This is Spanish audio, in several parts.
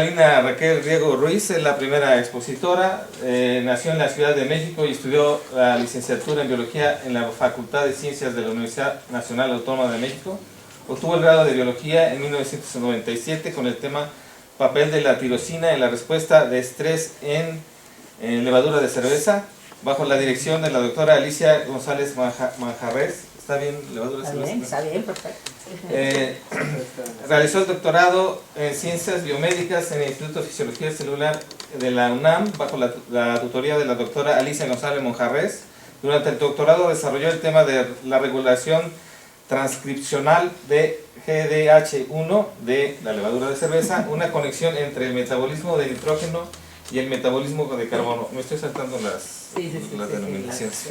Alina Raquel Riego Ruiz es la primera expositora. Nació en la Ciudad de México y estudió la licenciatura en Biología en la Facultad de Ciencias de la Universidad Nacional Autónoma de México. Obtuvo el grado de Biología en 1997 con el tema Papel de la tirosina en la respuesta de estrés en levadura de cerveza, bajo la dirección de la doctora Alicia González Manjarres. ¿Está bien, levadura de cerveza? Está bien, perfecto. Realizó el doctorado en Ciencias Biomédicas en el Instituto de Fisiología Celular de la UNAM, bajo la tutoría de la doctora Alicia González Manjarres. Durante el doctorado desarrolló el tema de la regulación transcripcional de GDH1 de la levadura de cerveza, una conexión entre el metabolismo de nitrógeno y el metabolismo de carbono. Me estoy saltando las denominaciones.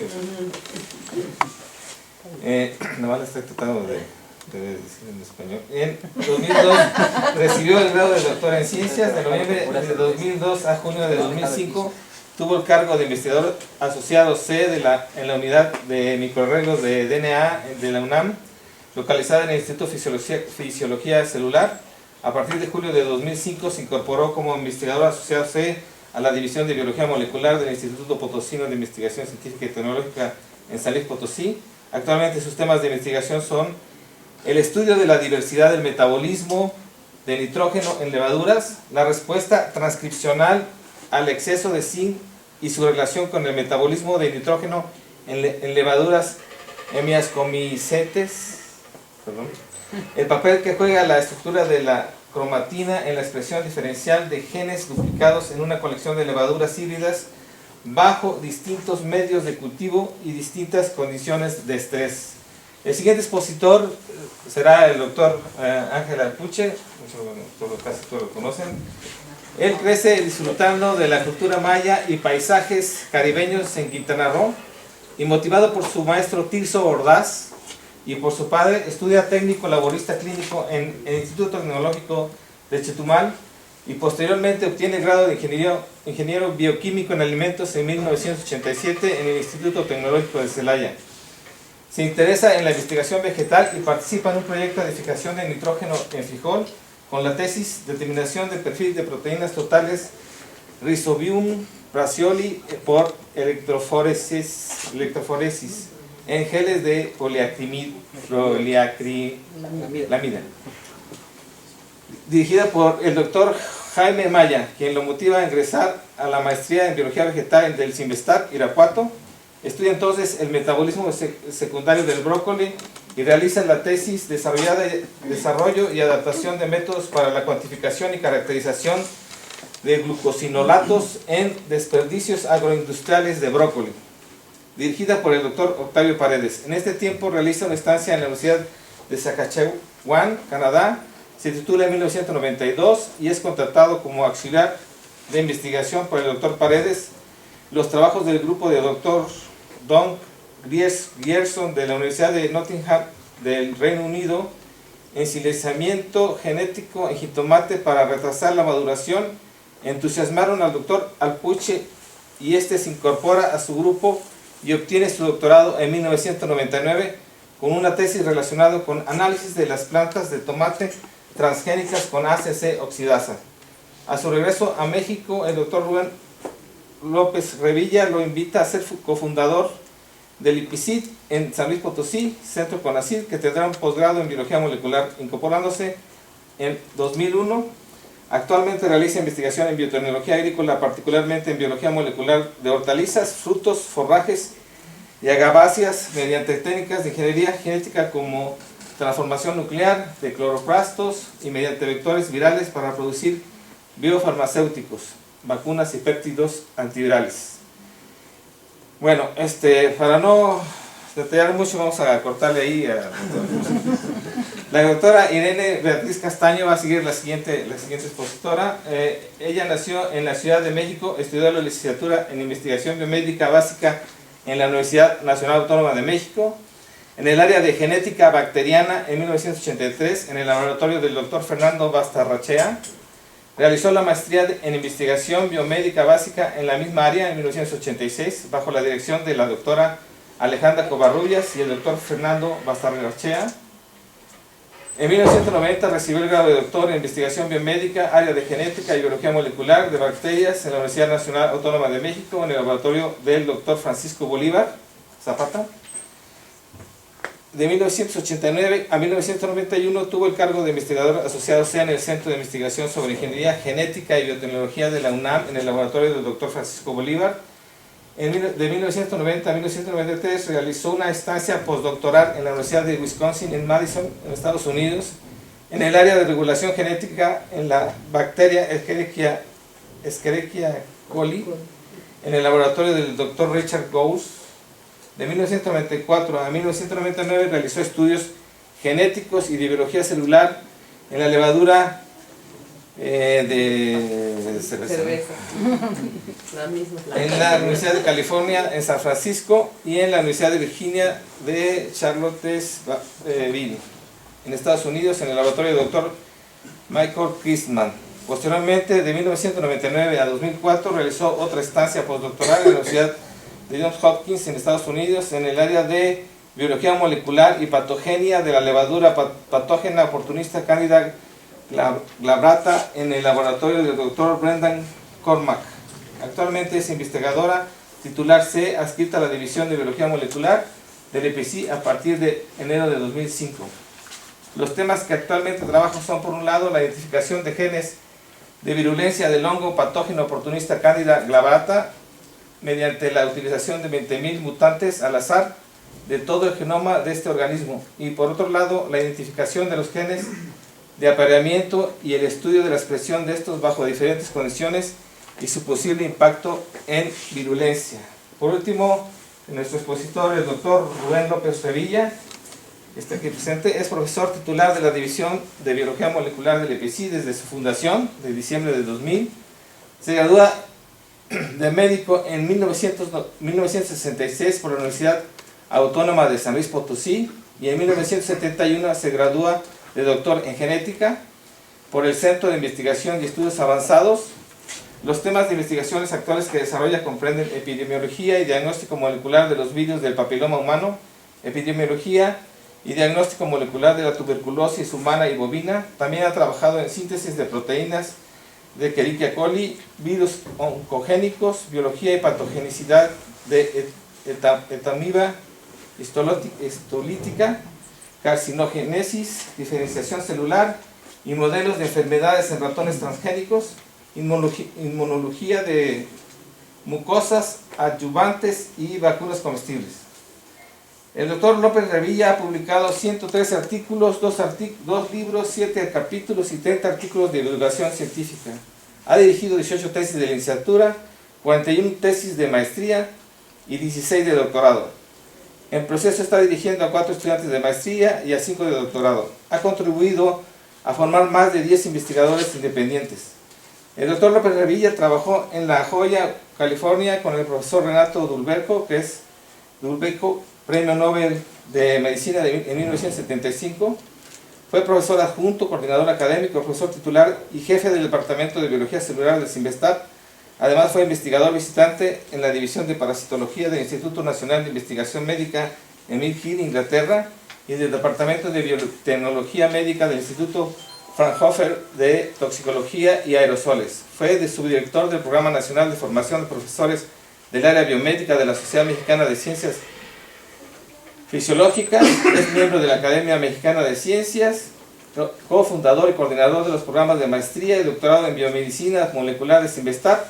Nada más estoy tratando de decir en español. En 2002 recibió el grado de doctor en ciencias. De noviembre de 2002 a junio de 2005 tuvo el cargo de investigador asociado C en la unidad de microarreglos de DNA de la UNAM, localizada en el Instituto de Fisiología Celular. A partir de julio de 2005 se incorporó como investigador asociado C a la División de Biología Molecular del Instituto Potosino de Investigación Científica y Tecnológica en San Luis Potosí. Actualmente sus temas de investigación son el estudio de la diversidad del metabolismo de nitrógeno en levaduras, la respuesta transcripcional al exceso de zinc y su relación con el metabolismo de nitrógeno en levaduras hemiascomicetes, el papel que juega la estructura de la cromatina en la expresión diferencial de genes duplicados en una colección de levaduras híbridas bajo distintos medios de cultivo y distintas condiciones de estrés. El siguiente expositor será el doctor Ángel Alpuche, casi todos lo conocen. Él crece disfrutando de la cultura maya y paisajes caribeños en Quintana Roo, y motivado por su maestro Tirso Ordaz y por su padre, estudia técnico laborista clínico en el Instituto Tecnológico de Chetumal y posteriormente obtiene el grado de ingeniero bioquímico en alimentos en 1987 en el Instituto Tecnológico de Celaya. Se interesa en la investigación vegetal y participa en un proyecto de fijación de nitrógeno en frijol con la tesis Determinación del perfil de proteínas totales Rhizobium brassioli por electroforesis en geles de poliacrilamida, dirigida por el doctor Jaime Maya, quien lo motiva a ingresar a la maestría en biología vegetal del CIMBESTAT Irapuato. Estudia entonces el metabolismo secundario del brócoli y realiza la tesis desarrollo y adaptación de métodos para la cuantificación y caracterización de glucosinolatos en desperdicios agroindustriales de brócoli, dirigida por el doctor Octavio Paredes. En este tiempo realiza una estancia en la Universidad de Saskatchewan, Canadá. Se titula en 1992 y es contratado como auxiliar de investigación por el doctor Paredes. Los trabajos del grupo de doctor Don Grierson de la Universidad de Nottingham del Reino Unido en silenciamiento genético en jitomate para retrasar la maduración entusiasmaron al doctor Alpuche, y este se incorpora a su grupo y obtiene su doctorado en 1999 con una tesis relacionada con análisis de las plantas de tomate transgénicas con ACC oxidasa. A su regreso a México, el doctor Rubén López Revilla lo invita a ser cofundador del IPICIT en San Luis Potosí, Centro CONACYT, que tendrá un posgrado en biología molecular, incorporándose en 2001. Actualmente realiza investigación en biotecnología agrícola, particularmente en biología molecular de hortalizas, frutos, forrajes y agaváceas, mediante técnicas de ingeniería genética como transformación nuclear de cloroplastos y mediante vectores virales para producir biofarmacéuticos, vacunas y péptidos antivirales. Bueno, para no detallar mucho, vamos a cortarle ahí a la doctora Irene Beatriz Castaño. Va a seguir la siguiente expositora. Ella nació en la Ciudad de México, estudió la licenciatura en investigación biomédica básica en la Universidad Nacional Autónoma de México, en el área de genética bacteriana en 1983 en el laboratorio del doctor Fernando Bastarrachea. Realizó la maestría en investigación biomédica básica en la misma área en 1986 bajo la dirección de la doctora Alejandra Covarrubias y el doctor Fernando Bastarrachea. En 1990 recibió el grado de doctor en investigación biomédica, área de genética y biología molecular de bacterias en la Universidad Nacional Autónoma de México, en el laboratorio del doctor Francisco Bolívar Zapata. De 1989 a 1991 tuvo el cargo de investigador asociado en el Centro de Investigación sobre Ingeniería Genética y Biotecnología de la UNAM, en el laboratorio del doctor Francisco Bolívar. De 1990 a 1993 realizó una estancia postdoctoral en la Universidad de Wisconsin en Madison, en Estados Unidos, en el área de regulación genética en la bacteria Escherichia coli, en el laboratorio del Dr. Richard Gause. De 1994 a 1999 realizó estudios genéticos y de biología celular en la levadura de cerveza. La misma. En la Universidad de California en San Francisco y en la Universidad de Virginia de Charlottesville, en Estados Unidos, en el laboratorio del Dr. Michael Christman. Posteriormente, de 1999 a 2004, realizó otra estancia postdoctoral en la Universidad de Johns Hopkins en Estados Unidos en el área de biología molecular y patogenia de la levadura patógena oportunista Candida glabrata en el laboratorio del Dr. Brendan Cormack. Actualmente es investigadora titular C adscrita a la División de Biología Molecular del EPC a partir de enero de 2005. Los temas que actualmente trabajo son, por un lado, la identificación de genes de virulencia del hongo patógeno oportunista Candida glabrata mediante la utilización de 20.000 mutantes al azar de todo el genoma de este organismo, y por otro lado la identificación de los genes de apareamiento y el estudio de la expresión de estos bajo diferentes condiciones y su posible impacto en virulencia. Por último, nuestro expositor, el doctor Rubén López Revilla, está aquí presente, es profesor titular de la División de Biología Molecular del EPC desde su fundación, de diciembre de 2000. Se gradúa de médico en 1966 por la Universidad Autónoma de San Luis Potosí, y en 1971 se gradúa de doctor en genética por el Centro de Investigación y Estudios Avanzados. Los temas de investigaciones actuales que desarrolla comprenden epidemiología y diagnóstico molecular de los virus del papiloma humano, epidemiología y diagnóstico molecular de la tuberculosis humana y bovina. También ha trabajado en síntesis de proteínas de Escherichia coli, virus oncogénicos, biología y patogenicidad de etamiba histolítica, carcinogénesis, diferenciación celular y modelos de enfermedades en ratones transgénicos, inmunología de mucosas, adyuvantes y vacunas comestibles. El doctor López Revilla ha publicado 103 artículos, 2 libros, 7 capítulos y 30 artículos de divulgación científica. Ha dirigido 18 tesis de licenciatura, 41 tesis de maestría y 16 de doctorado. En proceso está dirigiendo a 4 estudiantes de maestría y a 5 de doctorado. Ha contribuido a formar más de 10 investigadores independientes. El doctor López Revilla trabajó en La Joya, California, con el profesor Renato Dulbeco, Premio Nobel de Medicina en 1975. Fue profesor adjunto, coordinador académico, profesor titular y jefe del Departamento de Biología Celular del CIMBESTAP. Además fue investigador visitante en la División de Parasitología del Instituto Nacional de Investigación Médica en Mill Hill, Inglaterra, y del Departamento de Biotecnología Médica del Instituto Fraunhofer de Toxicología y Aerosoles. Fue subdirector del Programa Nacional de Formación de Profesores del Área Biomédica de la Sociedad Mexicana de Ciencias Fisiológicas, es miembro de la Academia Mexicana de Ciencias, cofundador y coordinador de los programas de maestría y doctorado en biomedicina molecular de CIMBESTAP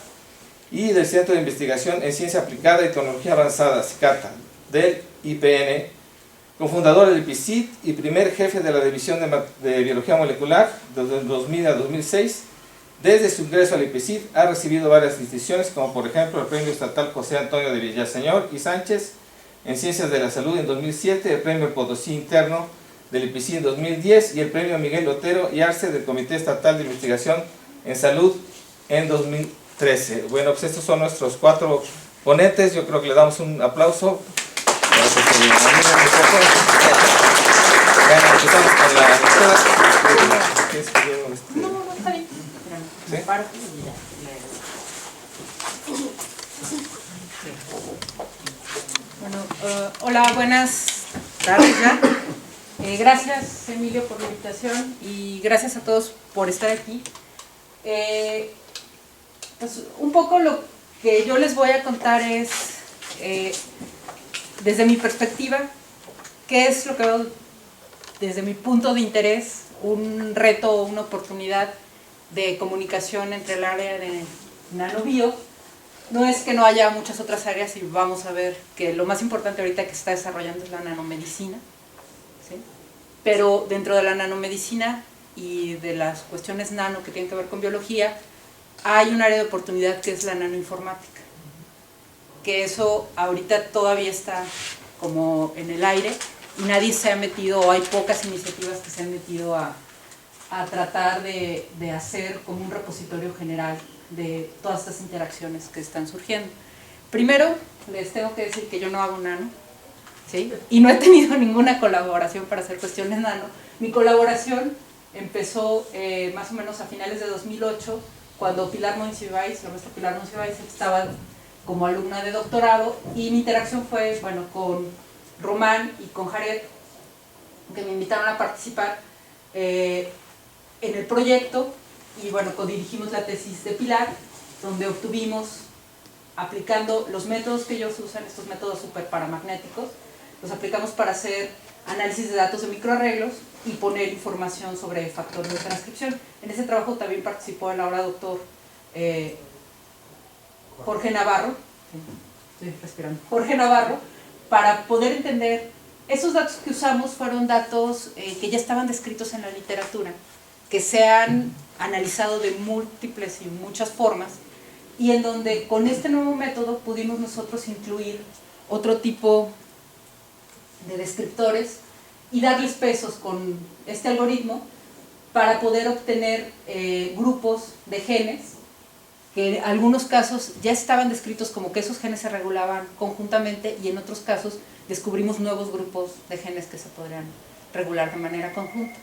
y del Centro de Investigación en Ciencia Aplicada y Tecnología Avanzada, CICATA, del IPN, cofundador del IPCIT y primer jefe de la División de Biología Molecular desde 2000 a 2006. Desde su ingreso al IPCIT ha recibido varias distinciones, como por ejemplo el Premio Estatal José Antonio de Villaseñor y Sánchez en Ciencias de la Salud en 2007, el Premio Potosí Interno del IPCIT en 2010 y el Premio Miguel Otero y Arce del Comité Estatal de Investigación en Salud en 2013. Bueno, pues estos son nuestros 4 ponentes. Yo creo que le damos un aplauso. Empezamos con la No, está bien. ¿Sí? Bueno, hola, buenas tardes ya. Gracias, Emilio, por la invitación y gracias a todos por estar aquí. Pues un poco lo que yo les voy a contar es, desde mi perspectiva, qué es lo que veo desde mi punto de interés, un reto o una oportunidad de comunicación entre el área de nanobio. No es que no haya muchas otras áreas y vamos a ver que lo más importante ahorita que se está desarrollando es la nanomedicina, ¿sí? Pero dentro de la nanomedicina y de las cuestiones nano que tienen que ver con biología, hay un área de oportunidad que es la nanoinformática, que eso ahorita todavía está como en el aire y nadie se ha metido, o hay pocas iniciativas que se han metido a tratar de hacer como un repositorio general de todas estas interacciones que están surgiendo. Primero, les tengo que decir que yo no hago nano, ¿sí? Y no he tenido ninguna colaboración para hacer cuestiones nano. Mi colaboración empezó más o menos a finales de 2008, cuando Pilar Monsiváis, la maestra Pilar Monsiváis, estaba como alumna de doctorado, y mi interacción fue, bueno, con Román y con Jared, que me invitaron a participar en el proyecto, y bueno, codirigimos la tesis de Pilar, donde obtuvimos, aplicando los métodos que ellos usan, estos métodos superparamagnéticos, los aplicamos para hacer análisis de datos de microarreglos y poner información sobre factores de transcripción. En ese trabajo también participó el ahora doctor Jorge Navarro, estoy respirando, Jorge Navarro, para poder entender, esos datos que usamos fueron datos que ya estaban descritos en la literatura, que se han analizado de múltiples y muchas formas, y en donde con este nuevo método pudimos nosotros incluir otro tipo de descriptores y darles pesos con este algoritmo para poder obtener grupos de genes que en algunos casos ya estaban descritos como que esos genes se regulaban conjuntamente, y en otros casos descubrimos nuevos grupos de genes que se podrían regular de manera conjunta.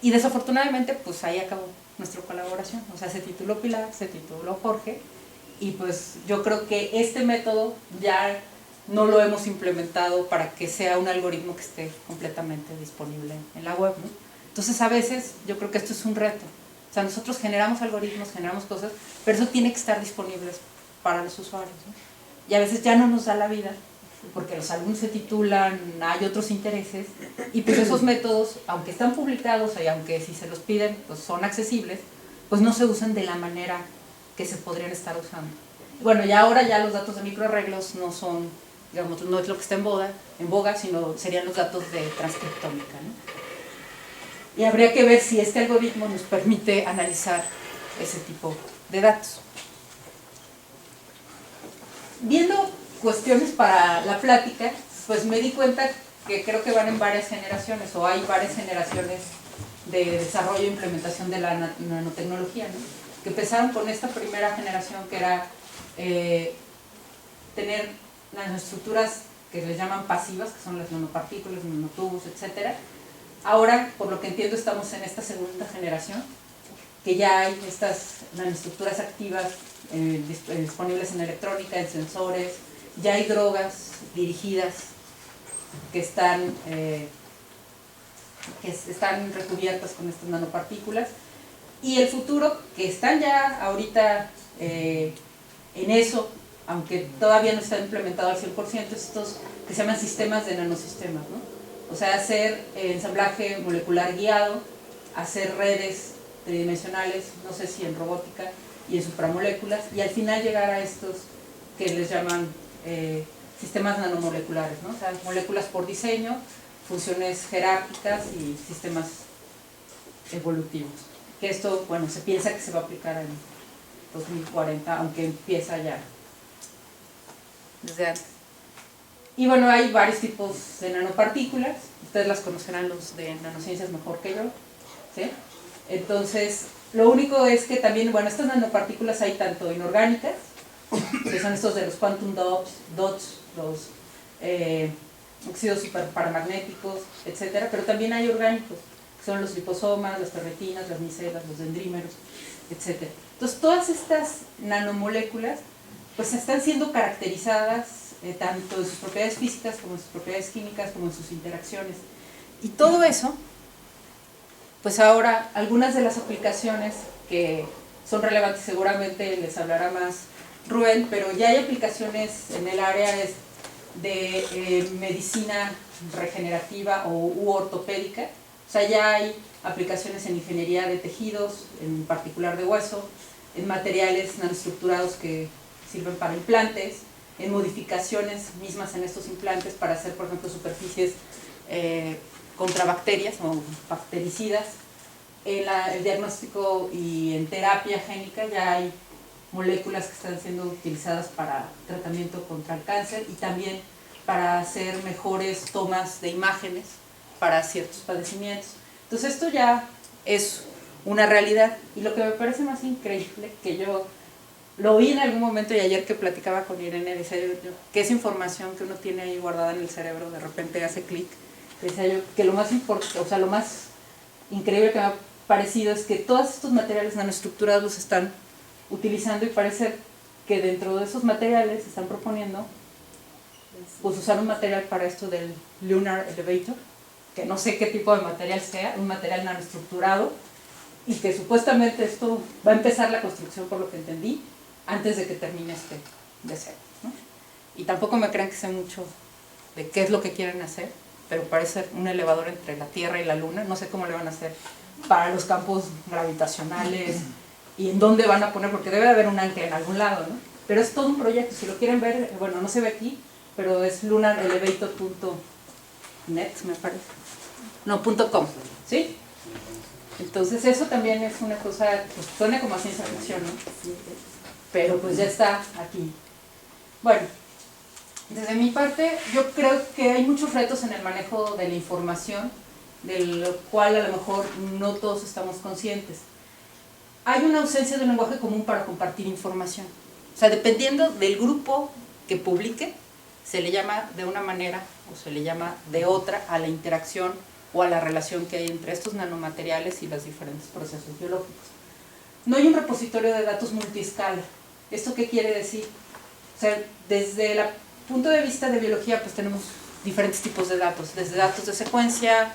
Y desafortunadamente, pues ahí acabó nuestra colaboración. O sea, se tituló Pilar, se tituló Jorge, y pues yo creo que este método ya no lo hemos implementado para que sea un algoritmo que esté completamente disponible en la web, ¿no? Entonces, a veces yo creo que esto es un reto. O sea, nosotros generamos algoritmos, generamos cosas, pero eso tiene que estar disponible para los usuarios, ¿no? Y a veces ya no nos da la vida, porque los alumnos se titulan, hay otros intereses, y pues esos métodos, aunque están publicados y aunque si se los piden pues son accesibles, pues no se usan de la manera que se podrían estar usando. Bueno, y ahora ya los datos de microarreglos no son, digamos, no es lo que está en boga, sino serían los datos de transcriptómica, ¿no? Y habría que ver si este algoritmo nos permite analizar ese tipo de datos. Viendo cuestiones para la plática, pues me di cuenta que creo que van en varias generaciones, o hay varias generaciones de desarrollo e implementación de la nanotecnología, ¿no? Que empezaron con esta primera generación, que era tener nanoestructuras que les llaman pasivas, que son las nanopartículas, nanotubos, etcétera. Ahora, por lo que entiendo, estamos en esta segunda generación, que ya hay estas nanoestructuras activas disponibles en electrónica, en sensores, ya hay drogas dirigidas que están recubiertas con estas nanopartículas, y el futuro, que están ya ahorita en eso, aunque todavía no está implementado al 100%, estos que se llaman sistemas de nanosistemas, ¿no? O sea, hacer ensamblaje molecular guiado, hacer redes tridimensionales, no sé si en robótica y en supramoléculas, y al final llegar a estos que les llaman sistemas nanomoleculares, ¿no? O sea, moléculas por diseño, funciones jerárquicas y sistemas evolutivos. Que esto, bueno, se piensa que se va a aplicar en 2040, aunque empieza ya desde antes. Y bueno, hay varios tipos de nanopartículas, ustedes las conocerán los de nanociencias mejor que yo, ¿sí? Entonces, lo único es que también, bueno, estas nanopartículas hay tanto inorgánicas, que son estos de los quantum dots, los óxidos superparamagnéticos, etcétera, pero también hay orgánicos, que son los liposomas, las ferritinas, las micelas, los dendrímeros, etcétera. Entonces, todas estas nanomoléculas pues están siendo caracterizadas tanto en sus propiedades físicas como en sus propiedades químicas, como en sus interacciones. Y todo eso, pues ahora algunas de las aplicaciones que son relevantes, seguramente les hablará más Rubén, pero ya hay aplicaciones en el área de medicina regenerativa u ortopédica. O sea, ya hay aplicaciones en ingeniería de tejidos, en particular de hueso, en materiales nanoestructurados que sirven para implantes, en modificaciones mismas en estos implantes para hacer, por ejemplo, superficies contra bacterias o bactericidas. En el diagnóstico y en terapia génica ya hay moléculas que están siendo utilizadas para tratamiento contra el cáncer y también para hacer mejores tomas de imágenes para ciertos padecimientos. Entonces esto ya es una realidad, y lo que me parece más increíble, que yo lo vi en algún momento y ayer que platicaba con Irene, decía yo que esa información que uno tiene ahí guardada en el cerebro de repente hace clic. Decía yo que lo más importante, o sea, lo más increíble que me ha parecido es que todos estos materiales nanoestructurados los están utilizando, y parece que dentro de esos materiales están proponiendo pues usar un material para esto del Lunar Elevator, que no sé qué tipo de material sea, un material nanoestructurado, y que supuestamente esto va a empezar la construcción, por lo que entendí, antes de que termine este deseo, ¿no? Y tampoco me crean que sé mucho de qué es lo que quieren hacer, pero parece un elevador entre la Tierra y la Luna. No sé cómo le van a hacer para los campos gravitacionales y en dónde van a poner, porque debe de haber un ancla en algún lado, ¿no? Pero es todo un proyecto. Si lo quieren ver, bueno, no se ve aquí, pero es lunarelevator.net, me parece. No, .com, ¿sí? Entonces eso también es una cosa, pues suena como a ciencia ficción, ¿no? Pero pues ya está aquí. Bueno, desde mi parte, yo creo que hay muchos retos en el manejo de la información, de lo cual a lo mejor no todos estamos conscientes. Hay una ausencia de un lenguaje común para compartir información. O sea, dependiendo del grupo que publique, se le llama de una manera o se le llama de otra a la interacción o a la relación que hay entre estos nanomateriales y los diferentes procesos biológicos. No hay un repositorio de datos multiescala. ¿Esto qué quiere decir? O sea, desde el punto de vista de biología, pues tenemos diferentes tipos de datos, desde datos de secuencia,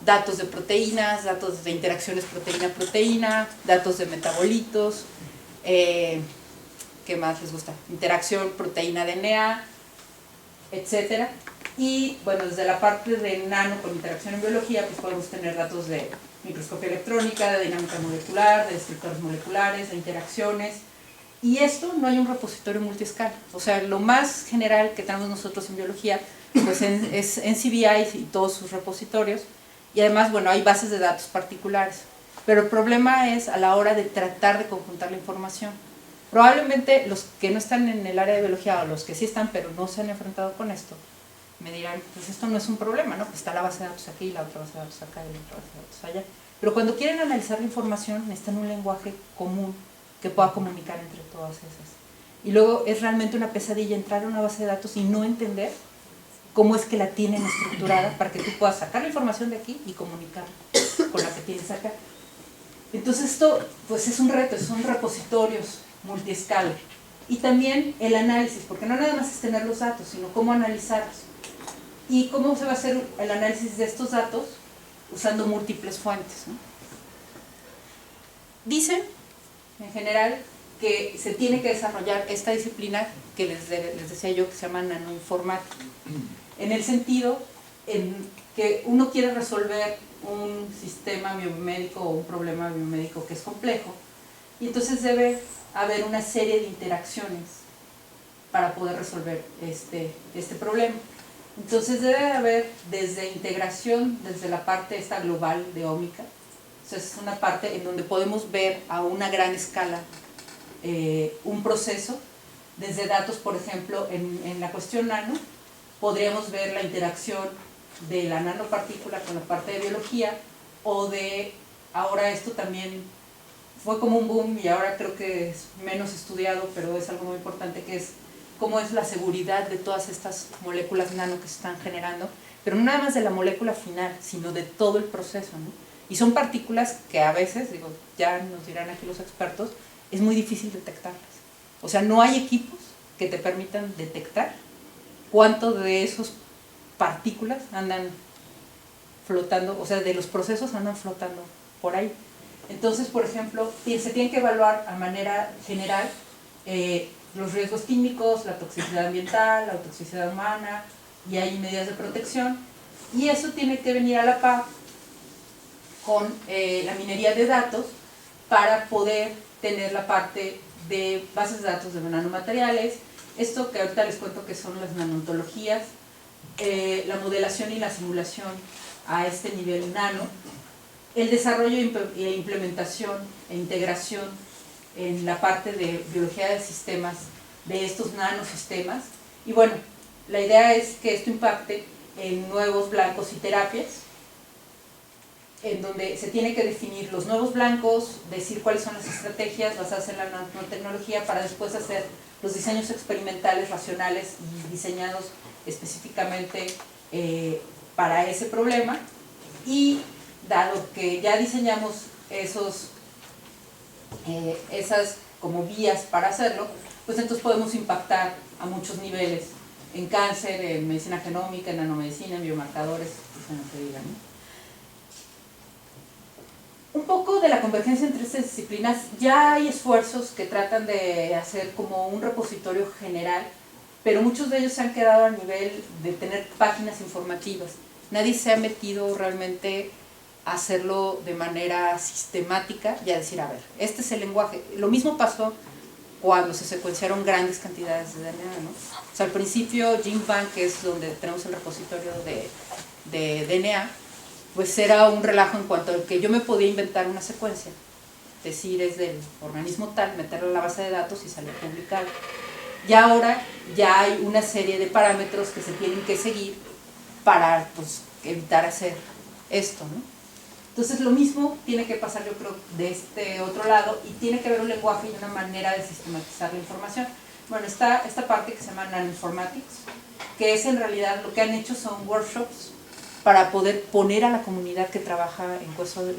datos de proteínas, datos de interacciones proteína-proteína, datos de metabolitos, ¿qué más les gusta? Interacción proteína-DNA, etcétera. Y bueno, desde la parte de nano con interacción en biología, pues podemos tener datos de microscopía electrónica, de dinámica molecular, de estructuras moleculares, de interacciones. Y esto no hay un repositorio multiescala. O sea, lo más general que tenemos nosotros en biología pues es NCBI y todos sus repositorios. Y además, bueno, hay bases de datos particulares. Pero el problema es a la hora de tratar de conjuntar la información. Probablemente los que no están en el área de biología, o los que sí están pero no se han enfrentado con esto, me dirán, pues esto no es un problema, ¿no? Pues está la base de datos aquí, la otra base de datos acá y la otra base de datos allá. Pero cuando quieren analizar la información, necesitan un lenguaje común que pueda comunicar entre todas esas. Y luego es realmente una pesadilla entrar a una base de datos y no entender cómo es que la tienen estructurada para que tú puedas sacar la información de aquí y comunicarla con la que tienes acá. Entonces esto pues es un reto, son repositorios multiescala. Y también el análisis, porque no nada más es tener los datos, sino cómo analizarlos. ¿Y cómo se va a hacer el análisis de estos datos? Usando múltiples fuentes, ¿no? Dicen, en general, que se tiene que desarrollar esta disciplina que les decía yo, que se llama nanoinformática, en el sentido en que uno quiere resolver un sistema biomédico o un problema biomédico que es complejo, y entonces debe haber una serie de interacciones para poder resolver este problema. Entonces debe haber desde integración, desde la parte esta global de ómica, o sea, es una parte en donde podemos ver a una gran escala un proceso, desde datos, por ejemplo, en la cuestión nano, podríamos ver la interacción de la nanopartícula con la parte de biología, o de, ahora esto también fue como un boom y ahora creo que es menos estudiado, pero es algo muy importante, que es cómo es la seguridad de todas estas moléculas nano que se están generando, pero no nada más de la molécula final, sino de todo el proceso, ¿no? Y son partículas que a veces, digo, ya nos dirán aquí los expertos, es muy difícil detectarlas. O sea, no hay equipos que te permitan detectar cuánto de esas partículas andan flotando, o sea, de los procesos andan flotando por ahí. Entonces, por ejemplo, se tiene que evaluar a manera general los riesgos químicos, la toxicidad ambiental, la toxicidad humana, y hay medidas de protección, y eso tiene que venir a la par con la minería de datos para poder tener la parte de bases de datos de nanomateriales, esto que ahorita les cuento que son las nanotologías, la modelación y la simulación a este nivel nano, el desarrollo e implementación e integración en la parte de biología de sistemas de estos nanosistemas, y bueno, la idea es que esto impacte en nuevos blancos y terapias, en donde se tiene que definir los nuevos blancos, decir cuáles son las estrategias basadas en la nanotecnología para después hacer los diseños experimentales racionales y diseñados específicamente para ese problema, y dado que ya diseñamos esas como vías para hacerlo, pues entonces podemos impactar a muchos niveles, en cáncer, en medicina genómica, en nanomedicina, en biomarcadores, pues en lo que digan, ¿no? Un poco de la convergencia entre estas disciplinas, ya hay esfuerzos que tratan de hacer como un repositorio general, pero muchos de ellos se han quedado a nivel de tener páginas informativas. Nadie se ha metido realmente a hacerlo de manera sistemática y a decir, a ver, este es el lenguaje. Lo mismo pasó cuando se secuenciaron grandes cantidades de DNA, ¿no? O sea, al principio GenBank, que es donde tenemos el repositorio de DNA, pues era un relajo en cuanto a que yo me podía inventar una secuencia, decir es del organismo tal, meterla en la base de datos y salir publicado. Y ahora ya hay una serie de parámetros que se tienen que seguir para pues, evitar hacer esto, ¿no? Entonces lo mismo tiene que pasar, yo creo, de este otro lado, y tiene que haber un lenguaje y una manera de sistematizar la información. Bueno, está esta parte que se llama Nanoinformatics, que es en realidad lo que han hecho son workshops para poder poner a la comunidad que trabaja en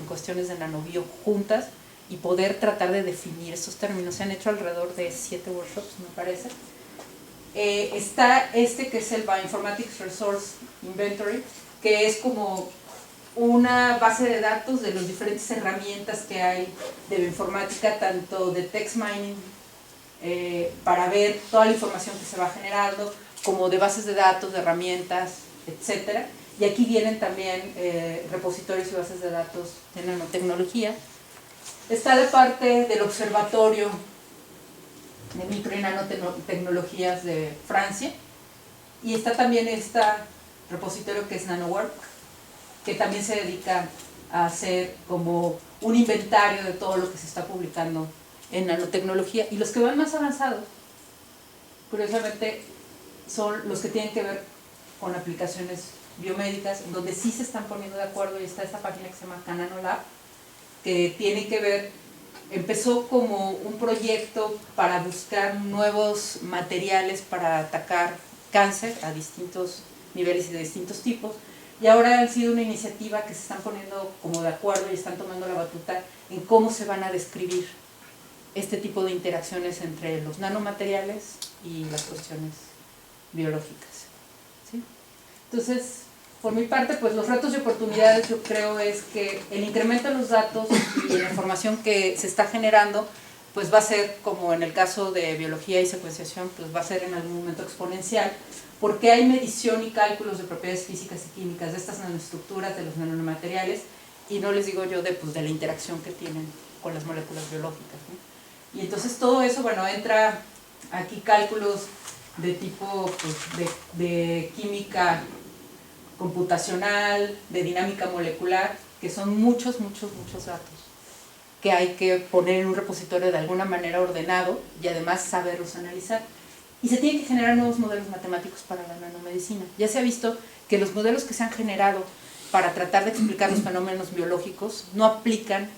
cuestiones de nanobio juntas y poder tratar de definir estos términos. Se han hecho alrededor de 7 workshops, me parece. Está este que es el Bioinformatics Resource Inventory, que es como una base de datos de las diferentes herramientas que hay de bioinformática, tanto de text mining, para ver toda la información que se va generando, como de bases de datos, de herramientas, etcétera. Y aquí vienen también repositorios y bases de datos de nanotecnología. Está la parte del observatorio de micro y nanotecnologías de Francia, y está también este repositorio que es NanoWork, que también se dedica a hacer como un inventario de todo lo que se está publicando en nanotecnología, y los que van más avanzados, curiosamente, son los que tienen que ver con aplicaciones biomédicas, en donde sí se están poniendo de acuerdo, y está esta página que se llama Cananolab, que tiene que ver, empezó como un proyecto para buscar nuevos materiales para atacar cáncer a distintos niveles y de distintos tipos, y ahora han sido una iniciativa que se están poniendo como de acuerdo y están tomando la batuta en cómo se van a describir este tipo de interacciones entre los nanomateriales y las cuestiones biológicas, ¿sí? Entonces, por mi parte, pues los retos y oportunidades yo creo es que el incremento de los datos y la información que se está generando, pues va a ser, como en el caso de biología y secuenciación, pues va a ser en algún momento exponencial, porque hay medición y cálculos de propiedades físicas y químicas de estas nanoestructuras, de los nanomateriales, y no les digo yo pues, de la interacción que tienen con las moléculas biológicas, ¿no? Y entonces todo eso, bueno, entra aquí cálculos de tipo pues, de química computacional, de dinámica molecular, que son muchos datos que hay que poner en un repositorio de alguna manera ordenado y además saberlos analizar. Y se tienen que generar nuevos modelos matemáticos para la nanomedicina. Ya se ha visto que los modelos que se han generado para tratar de explicar los fenómenos biológicos no aplican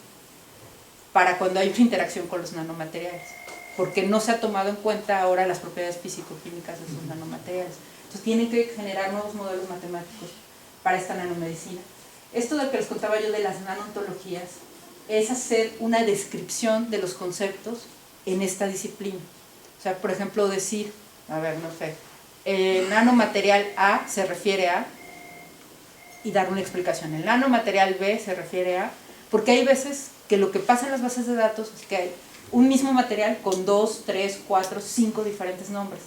para cuando hay una interacción con los nanomateriales, porque no se ha tomado en cuenta ahora las propiedades físico-químicas de esos nanomateriales. Entonces tienen que generar nuevos modelos matemáticos para esta nanomedicina. Esto del que les contaba yo de las nanotologías es hacer una descripción de los conceptos en esta disciplina. O sea, por ejemplo, decir, a ver, no sé, el nanomaterial A se refiere a y dar una explicación. El nanomaterial B se refiere a, porque hay veces que lo que pasa en las bases de datos es que hay un mismo material con 2, 3, 4, 5 diferentes nombres,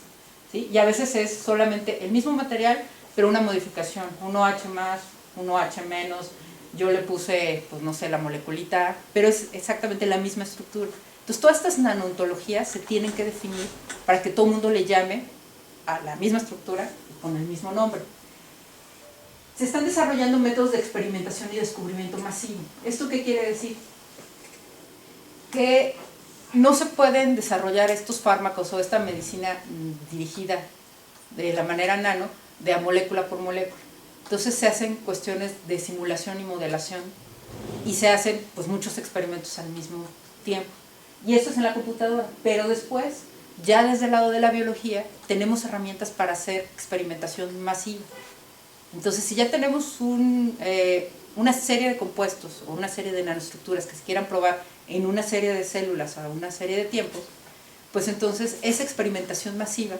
¿sí? Y a veces es solamente el mismo material, pero una modificación, 1H más, 1H menos, yo le puse, pues no sé, la moleculita, pero es exactamente la misma estructura. Entonces todas estas nanoontologías se tienen que definir para que todo el mundo le llame a la misma estructura y con el mismo nombre. Se están desarrollando métodos de experimentación y descubrimiento masivo. ¿Esto qué quiere decir? Que no se pueden desarrollar estos fármacos o esta medicina dirigida de la manera nano, de a molécula por molécula. Entonces se hacen cuestiones de simulación y modelación y se hacen pues muchos experimentos al mismo tiempo. Y esto es en la computadora, pero después, ya desde el lado de la biología, tenemos herramientas para hacer experimentación masiva. Entonces, si ya tenemos una serie de compuestos o una serie de nanoestructuras que se quieran probar en una serie de células a una serie de tiempos, pues entonces esa experimentación masiva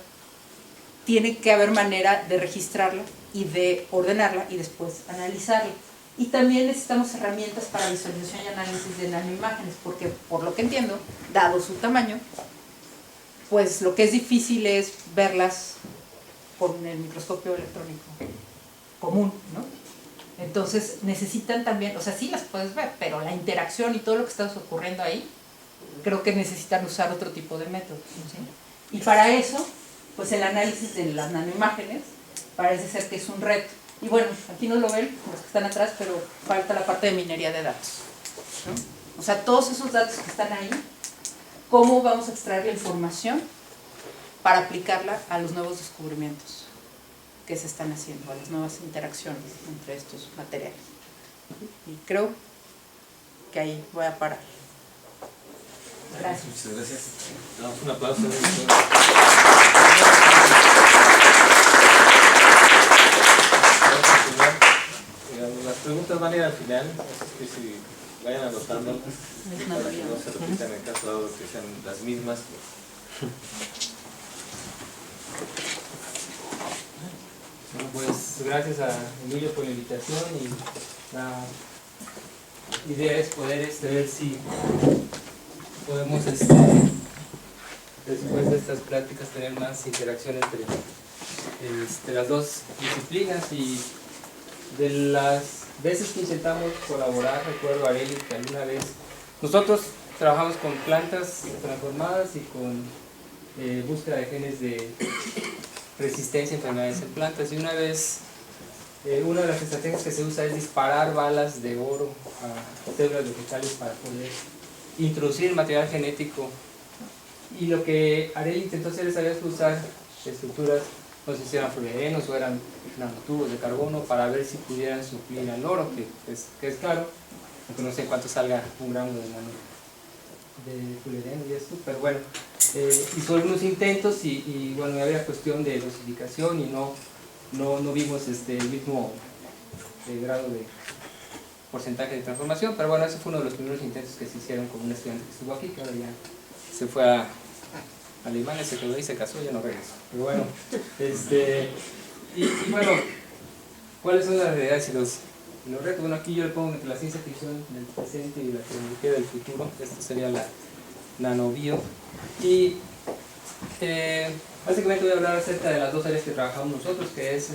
tiene que haber manera de registrarla y de ordenarla y después analizarla. Y también necesitamos herramientas para visualización y análisis de nanoimágenes, porque por lo que entiendo, dado su tamaño, pues lo que es difícil es verlas con el microscopio electrónico común, ¿no? Entonces necesitan también, o sea, sí las puedes ver, pero la interacción y todo lo que está ocurriendo ahí, creo que necesitan usar otro tipo de métodos, ¿sí? Y para eso, pues el análisis de las nanoimágenes parece ser que es un reto. Y bueno, aquí no lo ven los que están atrás, pero falta la parte de minería de datos, ¿no? O sea, todos esos datos que están ahí, ¿cómo vamos a extraer la información para aplicarla a los nuevos descubrimientos que se están haciendo, a las nuevas interacciones entre estos materiales? Y creo que ahí voy a parar. Gracias. Muchas gracias. Damos un aplauso. Las preguntas van a ir al final, así que si vayan anotando para que no se repitan en caso dado que sean las mismas. Bueno, pues gracias a Emilio por la invitación y la idea es poder ver si podemos después de estas pláticas tener más interacción entre las dos disciplinas. Y de las veces que intentamos colaborar, recuerdo a Arely que alguna vez nosotros trabajamos con plantas transformadas y con búsqueda de genes de resistencia a enfermedades en plantas, y una vez una de las estrategias que se usa es disparar balas de oro a células vegetales para poder introducir material genético. Y lo que Arely intentó hacer es usar estructuras, no sé si eran fluorenos o eran nanotubos de carbono, para ver si pudieran suplir al oro, que es caro, aunque no sé cuánto salga un gramo de fluoreno y esto, pero bueno, hizo algunos intentos y bueno, había cuestión de dosificación y no vimos el mismo grado de porcentaje de transformación, pero bueno, ese fue uno de los primeros intentos que se hicieron con un estudiante que estuvo aquí, que ahora ya se fue a Alemania, se quedó ahí, se casó y ya no regresó. Pero bueno, y bueno, ¿cuáles son las realidades y los retos? Bueno, aquí yo le pongo entre la ciencia ficción del presente y la tecnología del futuro. Esto sería la nanobio. Y básicamente voy a hablar acerca de las dos áreas que trabajamos nosotros, que es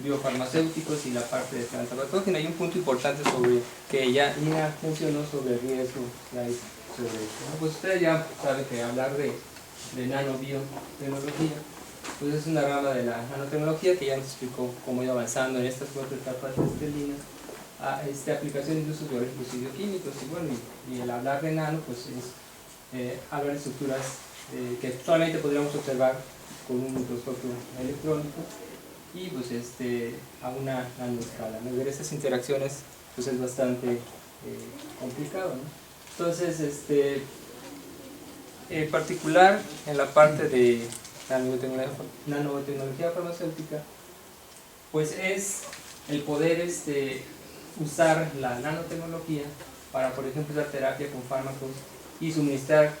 biofarmacéuticos y la parte de planta patógena. Hay un punto importante sobre que ya Ina mencionó sobre el riesgo que hay sobre esto, ¿no? Pues ustedes ya saben que hablar de nanobiotecnología pues es una rama de la nanotecnología que ya nos explicó cómo ir avanzando en estas 4 etapas cristalinas a aplicaciones de usos biológicos y bioquímicos. Y bueno, y el hablar de nano pues es hablar de estructuras que solamente podríamos observar con un microscopio electrónico y pues a una nanoescala, ¿no? Ver esas interacciones pues es bastante complicado, ¿no? Entonces, en particular en la parte de nanotecnología farmacéutica, pues es el poder usar la nanotecnología para, por ejemplo, dar terapia con fármacos y suministrar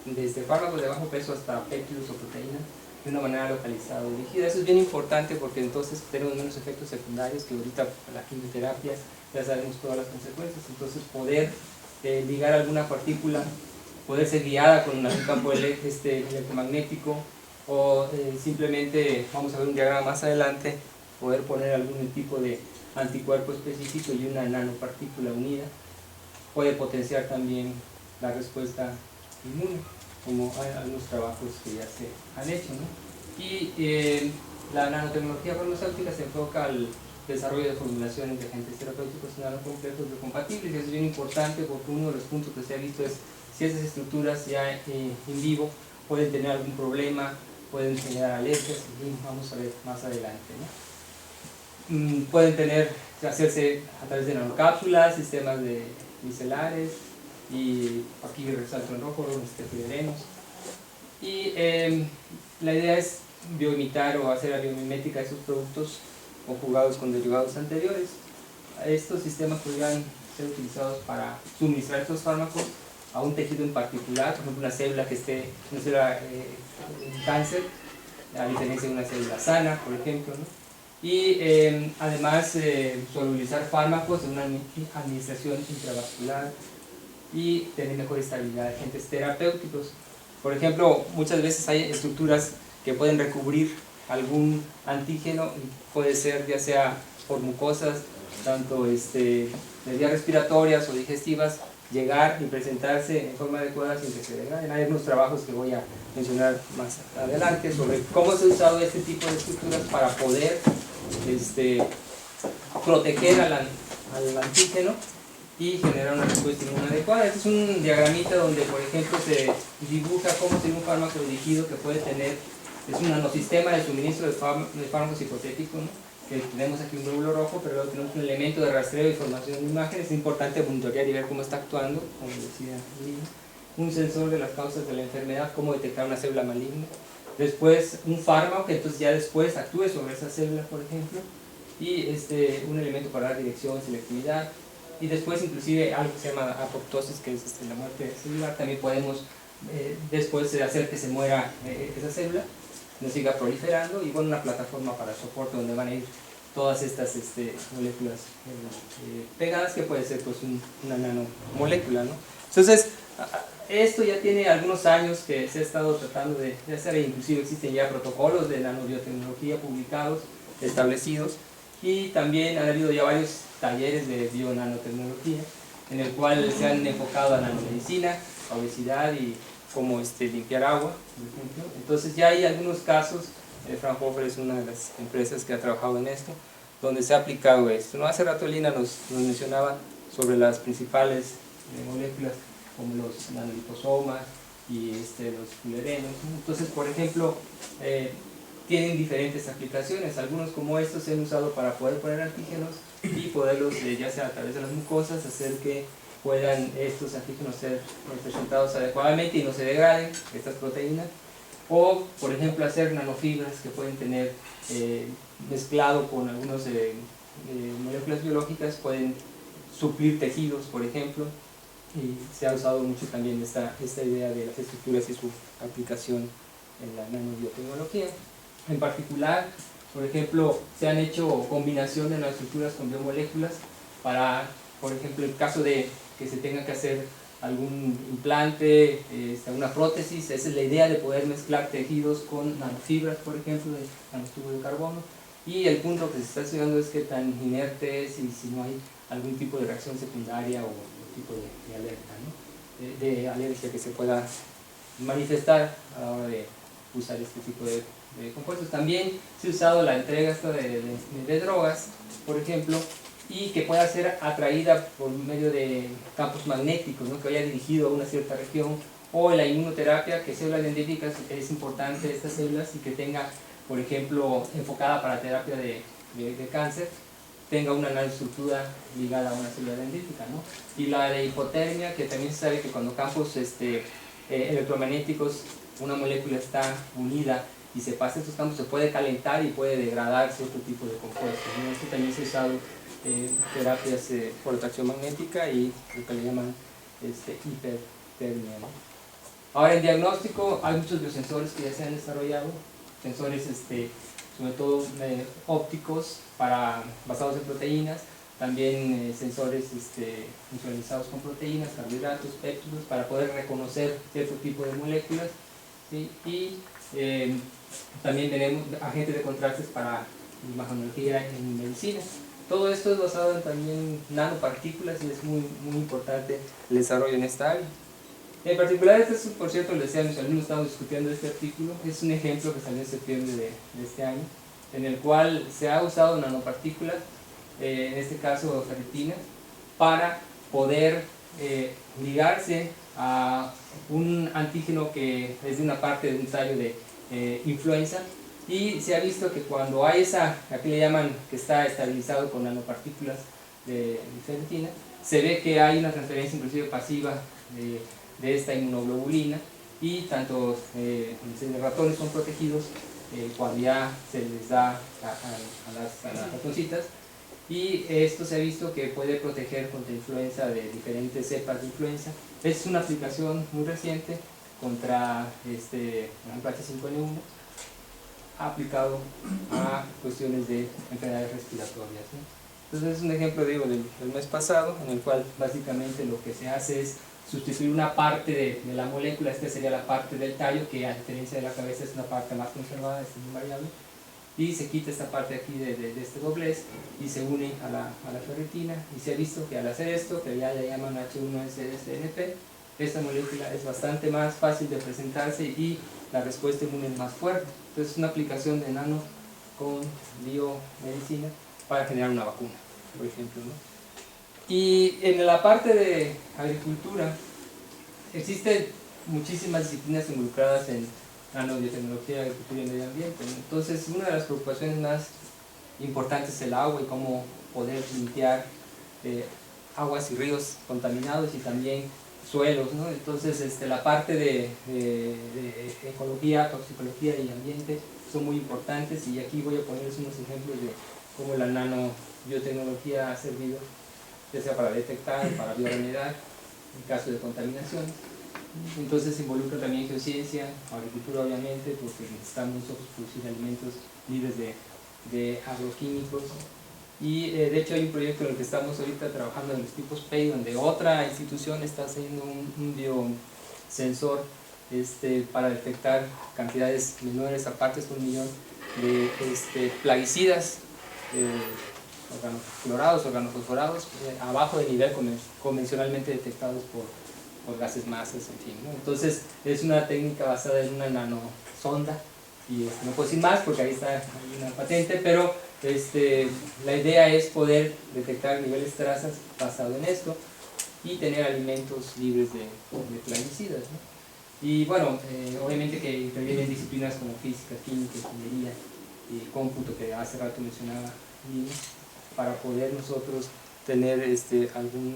desde fármacos de bajo peso hasta péptidos o proteínas de una manera localizada o dirigida. Eso es bien importante porque entonces tenemos menos efectos secundarios que ahorita la quimioterapia, ya sabemos todas las consecuencias. Entonces poder ligar alguna partícula, poder ser guiada con un campo electromagnético, o simplemente, vamos a ver un diagrama más adelante, poder poner algún tipo de anticuerpo específico y una nanopartícula unida, puede potenciar también la respuesta inmune, como hay algunos trabajos que ya se han hecho, ¿no? Y la nanotecnología farmacéutica se enfoca al desarrollo de formulaciones de agentes terapéuticos nanocomplejos biocompatibles, y eso es bien importante porque uno de los puntos que se ha visto es si esas estructuras ya en vivo pueden tener algún problema, pueden generar alergias, y vamos a ver más adelante, ¿no? Pueden hacerse a través de nanocápsulas, sistemas micelares, y aquí resalto en rojo los tefiderenos. Y la idea es bioimitar o hacer la biomimética de esos productos conjugados con derivados anteriores. Estos sistemas podrían ser utilizados para suministrar estos fármacos a un tejido en particular, por ejemplo una célula que esté, una célula en cáncer, a diferencia de una célula sana, por ejemplo, ¿no? Y además solubilizar fármacos de una administración intravascular y tener mejor estabilidad de agentes terapéuticos. Por ejemplo, muchas veces hay estructuras que pueden recubrir algún antígeno, y puede ser ya sea por mucosas, tanto de vías respiratorias o digestivas, llegar y presentarse en forma adecuada sin que se degraden. Hay unos trabajos que voy a mencionar más adelante sobre cómo se ha usado este tipo de estructuras para poder proteger al antígeno y generar una respuesta inmune adecuada. Este es un diagramita donde, por ejemplo, se dibuja cómo sería un fármaco dirigido que puede tener, es un nanosistema de suministro de fármacos hipotéticos, ¿no? Que tenemos aquí un glóbulo rojo, pero luego tenemos un elemento de rastreo y formación de imágenes. Es importante monitorear y ver cómo está actuando, como decía Lina. Un sensor de las causas de la enfermedad, cómo detectar una célula maligna. Después un fármaco que entonces ya después actúe sobre esa célula, por ejemplo. Y un elemento para dar dirección, selectividad. Y después inclusive algo que se llama apoptosis, que es la muerte celular. También podemos después hacer que se muera esa célula, no siga proliferando, y bueno, una plataforma para soporte donde van a ir todas estas moléculas pegadas, que puede ser pues una nanomolécula, ¿no? Entonces, esto ya tiene algunos años que se ha estado tratando de hacer, e inclusive existen ya protocolos de nanobiotecnología publicados, establecidos, y también han habido ya varios talleres de bionanotecnología en el cual se han enfocado a nanomedicina, a obesidad y cómo limpiar agua, por ejemplo. Entonces ya hay algunos casos, Fraunhofer es una de las empresas que ha trabajado en esto, donde se ha aplicado esto, ¿no? Hace rato Lina nos mencionaba sobre las principales moléculas como los nanoliposomas y los fullerenos, ¿no? Entonces, por ejemplo, tienen diferentes aplicaciones. Algunos como estos se han usado para poder poner antígenos y poderlos, ya sea a través de las mucosas, hacer que puedan estos antígenos ser presentados adecuadamente y no se degraden estas proteínas. O, por ejemplo, hacer nanofibras que pueden tener mezclado con algunas moléculas biológicas, pueden suplir tejidos, por ejemplo. Y se ha usado mucho también esta idea de las estructuras y su aplicación en la nanobiotecnología. En particular, por ejemplo, se han hecho combinación de nanoestructuras con biomoléculas para, por ejemplo, en caso de que se tenga que hacer algún implante, una prótesis. Esa es la idea de poder mezclar tejidos con nanofibras, por ejemplo, de nanotubos de carbono. Y el punto que se está estudiando es qué tan inerte es y si no hay algún tipo de reacción secundaria o tipo de alerta, ¿no? De alergia que se pueda manifestar a la hora de usar este tipo de compuestos. También se ha usado la entrega de drogas, por ejemplo, y que pueda ser atraída por medio de campos magnéticos, ¿no? Que vaya dirigido a una cierta región, o la inmunoterapia, que células dendríticas, es importante estas células, y que tenga, por ejemplo, enfocada para terapia de cáncer, tenga una nanoestructura ligada a una célula dendrítica, ¿no? Y la de hipotermia, que también se sabe que cuando campos electromagnéticos, una molécula está unida y se pasa estos campos, se puede calentar y puede degradar cierto tipo de compuestos, ¿no? Esto también se ha usado terapias por atracción magnética y lo que le llaman hipertermia, ¿no? Ahora, en diagnóstico hay muchos biosensores que ya se han desarrollado sensores sobre todo ópticos basados en proteínas, también sensores visualizados con proteínas, carbohidratos, péptidos, para poder reconocer cierto tipo de moléculas, ¿sí? Y también tenemos agentes de contrastes para imagenología en medicina. Todo esto es basado en también nanopartículas y es muy, muy importante el desarrollo en esta área. En particular, por cierto, les decía a mis alumnos, estamos discutiendo este artículo, es un ejemplo que salió en septiembre de este año, en el cual se ha usado nanopartículas, en este caso ferritina, para poder ligarse a un antígeno que es de una parte de un tallo de influenza, y se ha visto que cuando hay aquí le llaman que está estabilizado con nanopartículas de ferritina, se ve que hay una transferencia inclusive pasiva de esta inmunoglobulina, y tanto los ratones son protegidos cuando ya se les da a las ratoncitas, y esto se ha visto que puede proteger contra influenza de diferentes cepas de influenza. Es una aplicación muy reciente contra H5N1 aplicado a cuestiones de enfermedades respiratorias, ¿sí? Entonces es un ejemplo, digo, del mes pasado, en el cual básicamente lo que se hace es sustituir una parte de la molécula. Esta sería la parte del tallo, que a diferencia de la cabeza es una parte más conservada, es muy variable, y se quita esta parte aquí de este doblez y se une a la ferritina, y se ha visto que al hacer esto, que ya le llaman H1SNP, esta molécula es bastante más fácil de presentarse y la respuesta inmune es más fuerte. Entonces es una aplicación de nano con biomedicina para generar una vacuna, por ejemplo, ¿no? Y en la parte de agricultura existen muchísimas disciplinas involucradas en nanobiotecnología, agricultura y medio ambiente, ¿no? Entonces una de las preocupaciones más importantes es el agua y cómo poder limpiar aguas y ríos contaminados y también suelos, ¿no? Entonces la parte de ecología, toxicología y ambiente son muy importantes, y aquí voy a ponerles unos ejemplos de cómo la nanobiotecnología ha servido, ya sea para detectar, para bioremediar en caso de contaminaciones. Entonces involucra también geociencia, agricultura obviamente, porque necesitamos nosotros producir alimentos libres de agroquímicos. Y de hecho hay un proyecto en el que estamos ahorita trabajando en los tipos PEI, donde otra institución está haciendo un biosensor para detectar cantidades menores a partes por millón de plaguicidas, organoclorados, organofosforados, abajo del nivel convencionalmente detectados por gases masas, en fin, ¿no? Entonces es una técnica basada en una nanosonda, y no puedo decir más porque ahí está hay una patente, pero la idea es poder detectar niveles trazas basado en esto y tener alimentos libres de plaguicidas, ¿no? Y bueno, obviamente que intervienen disciplinas como física, química, ingeniería y cómputo, que hace rato mencionaba Lino, para poder nosotros tener algún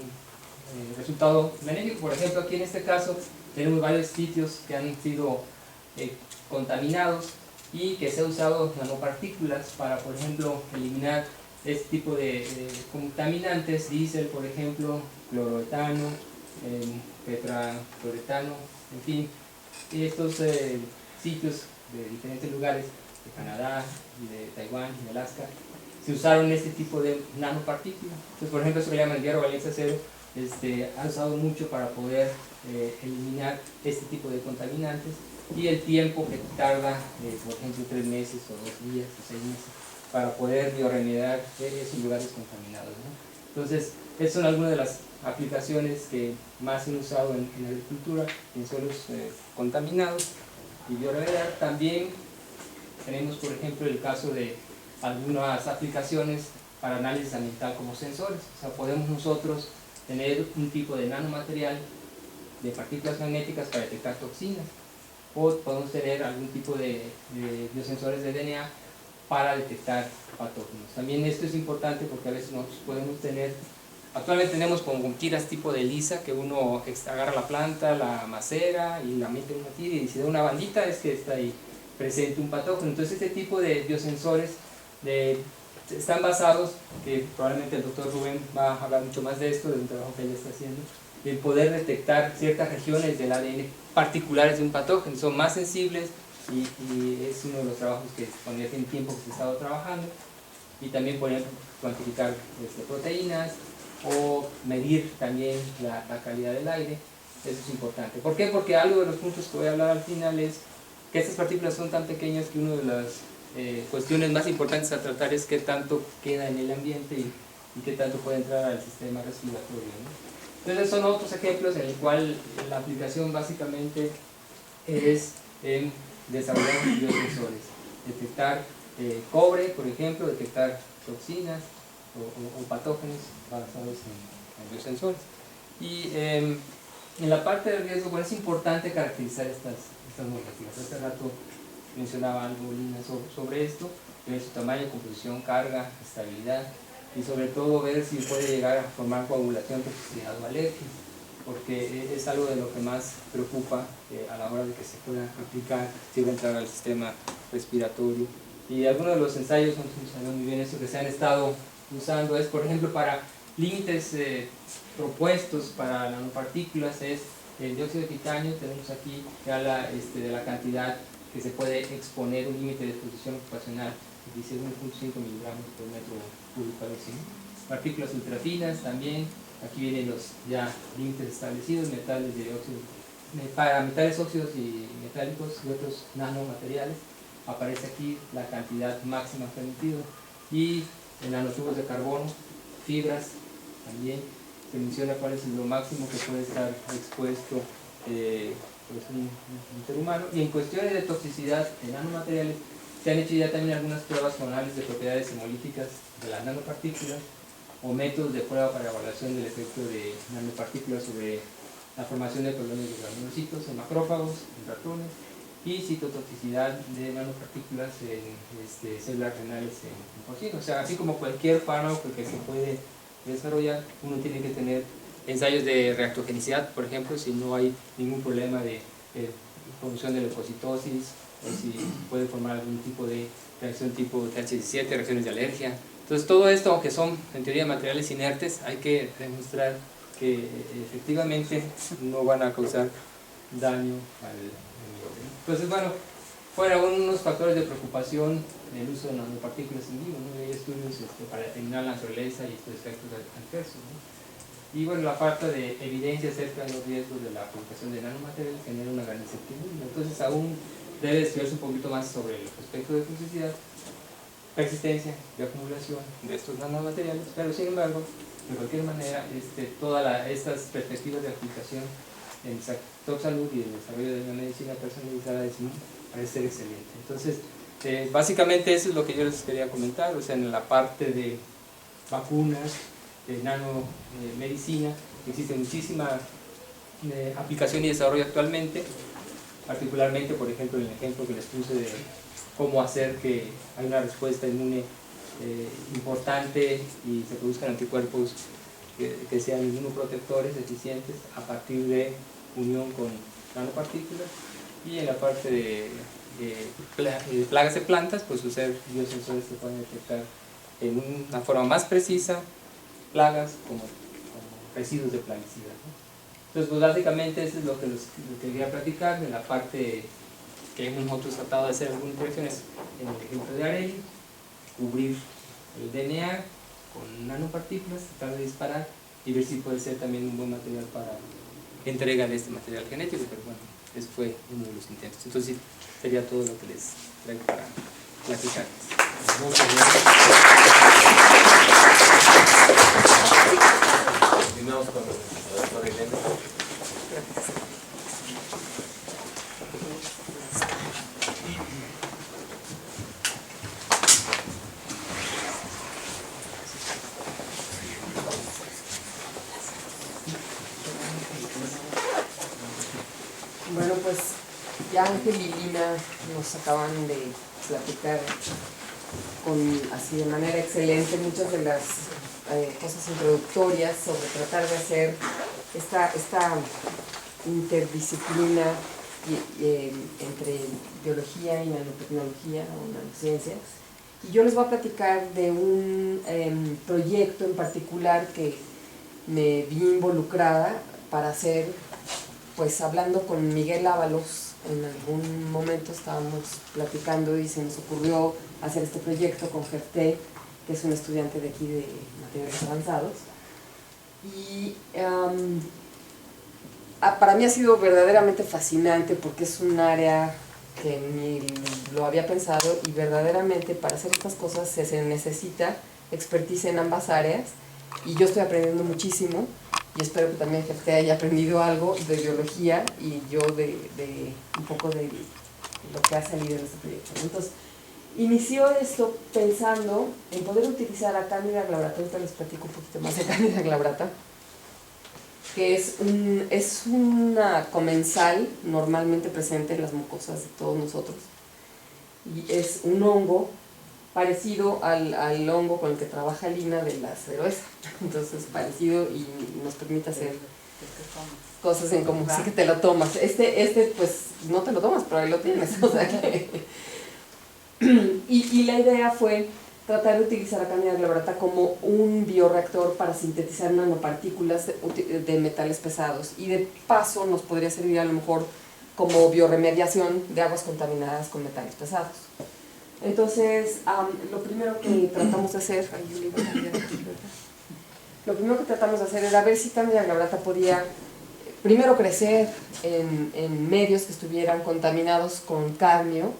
resultado benéfico. Por ejemplo, aquí en este caso tenemos varios sitios que han sido contaminados y que se ha usado nanopartículas para, por ejemplo, eliminar este tipo de contaminantes, diésel, por ejemplo, cloroetano, tetracloretano, en fin. Y estos sitios de diferentes lugares, de Canadá, y de Taiwán, y de Alaska, se usaron este tipo de nanopartículas. Entonces, por ejemplo, eso que llaman el hierro valencia cero, ha usado mucho para poder eliminar este tipo de contaminantes, y el tiempo que tarda, por ejemplo, 3 meses o 2 días o 6 meses, para poder bioremediar esos lugares contaminados, ¿no? Entonces, esas son algunas de las aplicaciones que más se han usado en agricultura, en suelos contaminados y bioremediar. También tenemos, por ejemplo, el caso de algunas aplicaciones para análisis ambiental como sensores. O sea, podemos nosotros tener un tipo de nanomaterial de partículas magnéticas para detectar toxinas, o podemos tener algún tipo de biosensores de DNA para detectar patógenos. También esto es importante porque a veces nosotros podemos tener, actualmente tenemos como tiras tipo de lisa, que uno agarra la planta, la macera y la mete en una tira, y si da una bandita es que está ahí presente un patógeno. Entonces este tipo de biosensores están basados, que probablemente el doctor Rubén va a hablar mucho más de esto, de un trabajo que él está haciendo, en poder detectar ciertas regiones del ADN particulares de un patógeno. Son más sensibles, y es uno de los trabajos que cuando ya tiene tiempo que se ha estado trabajando, y también por ejemplo cuantificar proteínas o medir también la calidad del aire. Eso es importante. ¿Por qué? Porque algo de los puntos que voy a hablar al final es que estas partículas son tan pequeñas que una de las cuestiones más importantes a tratar es qué tanto queda en el ambiente y qué tanto puede entrar al sistema respiratorio, ¿no? Entonces son otros ejemplos en el cual la aplicación básicamente es desarrollar biosensores, detectar cobre, por ejemplo, detectar toxinas o patógenos basados en biosensores. Y en la parte del riesgo, bueno, es importante caracterizar estas moléculas. Hace rato mencionaba algo, Lina, sobre esto, ver su tamaño, composición, carga, estabilidad, y sobre todo ver si puede llegar a formar coagulación, toxicidad o alergia, porque es algo de lo que más preocupa a la hora de que se pueda aplicar, si va a entrar al sistema respiratorio. Y algunos de los ensayos, nosotros sabemos muy bien eso, que se han estado usando es, por ejemplo, para límites propuestos para nanopartículas, es el dióxido de titanio. Tenemos aquí ya de la cantidad que se puede exponer, un límite de exposición ocupacional, dice 1.5 miligramos por metro cúbico. Partículas ultrafinas también, aquí vienen los ya límites establecidos, metales de óxido, para metales óxidos y metálicos y otros nanomateriales, aparece aquí la cantidad máxima permitida, y en nanotubos de carbono, fibras también se menciona cuál es lo máximo que puede estar expuesto pues un ser humano. Y en cuestiones de toxicidad de nanomateriales se han hecho ya también algunas pruebas formales de propiedades hemolíticas de las nanopartículas, o métodos de prueba para evaluación del efecto de nanopartículas sobre la formación de colonias de granulocitos en macrófagos, en ratones, y citotoxicidad de nanopartículas en células renales en porcinos. O sea, así como cualquier fármaco que se puede desarrollar, uno tiene que tener ensayos de reactogenicidad, por ejemplo, si no hay ningún problema de producción de leucocitosis, o si puede formar algún tipo de reacción tipo TH17, reacciones de alergia. Entonces todo esto, aunque son en teoría materiales inertes, hay que demostrar que efectivamente no van a causar daño al medio. Entonces, bueno, fueron unos factores de preocupación en el uso de nanopartículas en vivo, ¿no? Hay estudios para determinar la naturaleza y estos efectos adversos, ¿no? Y bueno, la falta de evidencia acerca de los riesgos de la aplicación de nanomateriales genera una gran incertidumbre. Entonces aún debe estudiarse un poquito más sobre el aspecto de toxicidad, persistencia y acumulación de estos nanomateriales, pero sin embargo, de cualquier manera, todas estas perspectivas de aplicación en el sector salud y el desarrollo de una medicina personalizada parece ser excelente. Entonces, básicamente eso es lo que yo les quería comentar. O sea, en la parte de vacunas, de nanomedicina, existe muchísima aplicación y desarrollo actualmente, particularmente, por ejemplo, en el ejemplo que les puse de cómo hacer que haya una respuesta inmune importante y se produzcan anticuerpos que sean inmunoprotectores eficientes a partir de unión con nanopartículas. Y en la parte de plagas de plantas, pues usar biosensores que pueden detectar en una forma más precisa plagas como residuos de plaguicidas, ¿no? Entonces, pues básicamente eso es lo que les quería platicar de la parte que hemos nosotros tratado de hacer algunas interacciones en el ejemplo de Areli, cubrir el DNA con nanopartículas, tratar de disparar y ver si puede ser también un buen material para entrega de este material genético, pero bueno, ese fue uno de los intentos. Entonces, sí, sería todo lo que les traigo para platicar. Muchas gracias. Continuamos con la doctora Elena. Bueno, pues ya Ángel y Lina nos acaban de platicar así de manera excelente muchas de las cosas introductorias sobre tratar de hacer esta interdisciplina entre biología y nanotecnología o nanociencias. Y yo les voy a platicar de un proyecto en particular que me vi involucrada para hacer, pues hablando con Miguel Ábalos, en algún momento estábamos platicando y se nos ocurrió hacer este proyecto con Jefté, que es un estudiante de aquí de materiales avanzados. Y para mí ha sido verdaderamente fascinante porque es un área que ni lo había pensado, y verdaderamente para hacer estas cosas se necesita expertise en ambas áreas, y yo estoy aprendiendo muchísimo, y espero que también Jefté haya aprendido algo de biología y yo de un poco de lo que ha salido en este proyecto. Entonces, inició esto pensando en poder utilizar a Candida glabrata. Ahorita les platico un poquito más de Candida glabrata, que es una comensal normalmente presente en las mucosas de todos nosotros, y es un hongo parecido al hongo con el que trabaja Lina de la cerveza. Entonces, parecido, y nos permite hacer cosas en común. Sí que te lo tomas. Este pues no te lo tomas, pero ahí lo tienes. O sea que y la idea fue tratar de utilizar a Candida glabrata como un bioreactor para sintetizar nanopartículas de metales pesados, y de paso nos podría servir a lo mejor como bioremediación de aguas contaminadas con metales pesados. Entonces, lo primero que tratamos de hacer, era ver si Candida glabrata podía primero crecer en medios que estuvieran contaminados con cadmio,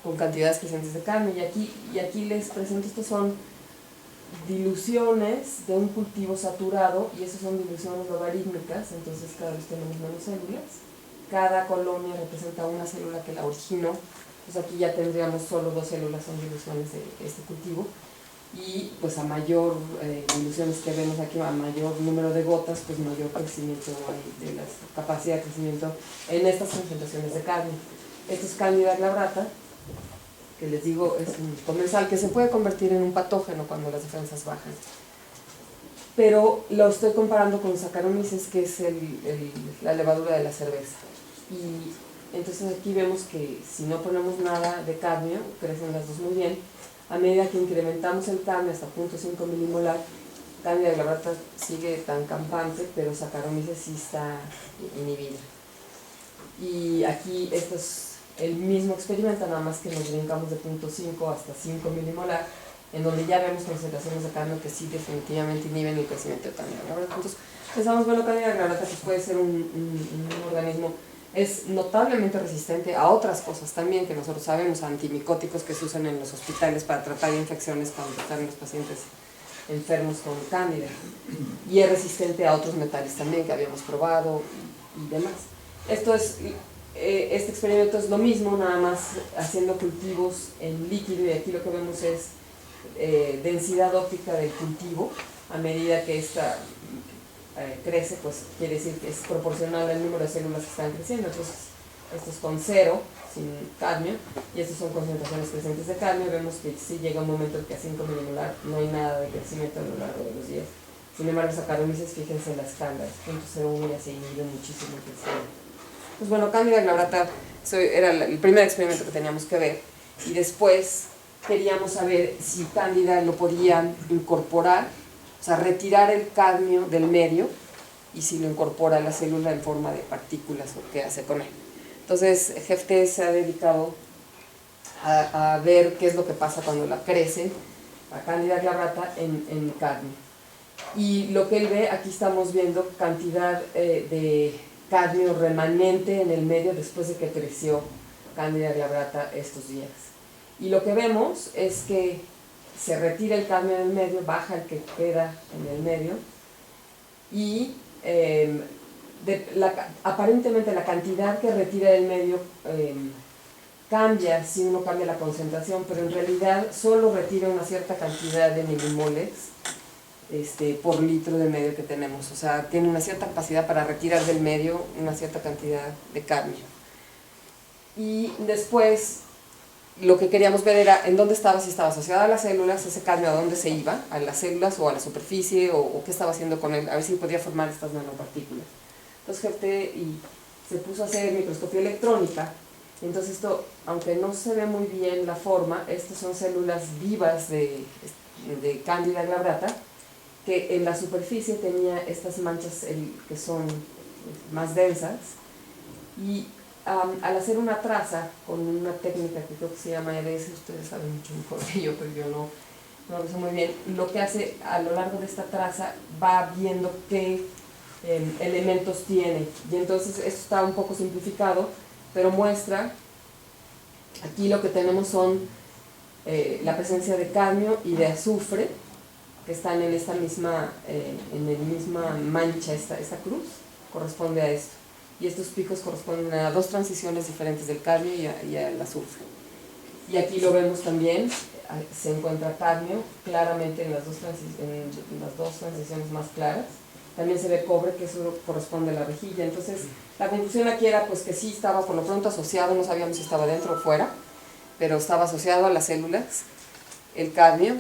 con cantidades crecientes de cadmio, y aquí les presento, estos son diluciones de un cultivo saturado, y esas son diluciones logarítmicas, entonces cada vez tenemos menos células. Cada colonia representa una célula que la originó. Pues aquí ya tendríamos solo 2 células, son diluciones de este cultivo, y pues a mayor diluciones que vemos aquí, a mayor número de gotas, pues mayor crecimiento hay de la capacidad de crecimiento en estas concentraciones de cadmio. Esto es Candida glabrata, que les digo es un comensal que se puede convertir en un patógeno cuando las defensas bajan. Pero lo estoy comparando con Saccharomyces, que es la levadura de la cerveza. Y entonces aquí vemos que si no ponemos nada de cadmio, crecen las dos muy bien. A medida que incrementamos el cadmio hasta 0.5 milimolar, Candida glabrata sigue tan campante, pero Saccharomyces sí está inhibida. Y aquí esto es el mismo experimento, nada más que nos brincamos de 0.5 hasta 5 milimolar, en donde ya vemos concentraciones de cadmio que sí definitivamente inhiben el crecimiento de Candida glabrata. Entonces pensamos, bueno, Candida glabrata pues puede ser un organismo, es notablemente resistente a otras cosas también que nosotros sabemos, a antimicóticos que se usan en los hospitales para tratar infecciones cuando están los pacientes enfermos con cándida, y es resistente a otros metales también que habíamos probado y demás. Este experimento es lo mismo, nada más haciendo cultivos en líquido, y aquí lo que vemos es densidad óptica del cultivo. A medida que esta crece, pues quiere decir que es proporcional al número de células que están creciendo. Entonces, esto es con 0, sin cadmio, y estas son concentraciones crecientes de cadmio. Vemos que sí llega un momento en que a 5 milimolar no hay nada de crecimiento a lo largo de los días. Sin embargo, Saccharomyces, fíjense en las escalas, 0.01 ya se inhibe muchísimo el crecimiento. Pues bueno, Candida glabrata era el primer experimento que teníamos que ver, y después queríamos saber si Candida lo podía incorporar, o sea, retirar el cadmio del medio, y si lo incorpora a la célula en forma de partículas, o qué hace con él. Entonces, Jefté se ha dedicado a ver qué es lo que pasa cuando la crece, la Candida glabrata, en cadmio. Y lo que él ve, aquí estamos viendo cantidad de cadmio remanente en el medio después de que creció Candida glabrata estos días. Y lo que vemos es que se retira el cadmio del medio, baja el que queda en el medio, y aparentemente la cantidad que retira del medio cambia si uno cambia la concentración, pero en realidad solo retira una cierta cantidad de milimoles por litro de medio que tenemos. O sea, tiene una cierta capacidad para retirar del medio una cierta cantidad de cadmio. Y después lo que queríamos ver era en dónde estaba, si estaba asociado a las células, ese cadmio a dónde se iba, a las células o a la superficie, o qué estaba haciendo con él, a ver si podía formar estas nanopartículas. Entonces Jefté se puso a hacer microscopía electrónica. Entonces esto, aunque no se ve muy bien la forma, estas son células vivas de Candida glabrata, que en la superficie tenía estas manchas que son más densas, y al hacer una traza con una técnica que creo que se llama EDS, ustedes saben mucho mejor que yo, pero yo no lo sé muy bien, lo que hace a lo largo de esta traza va viendo qué elementos tiene, y entonces esto está un poco simplificado, pero muestra, aquí lo que tenemos son la presencia de cadmio y de azufre, que están en esta misma, mancha, esta cruz, corresponde a esto. Y estos picos corresponden a dos transiciones diferentes del cadmio y al azufre. Y aquí lo vemos también, se encuentra cadmio claramente en las dos transiciones más claras. También se ve cobre, que eso corresponde a la rejilla. Entonces, la conclusión aquí era pues que sí estaba por lo pronto asociado, no sabíamos si estaba dentro o fuera, pero estaba asociado a las células, el cadmio.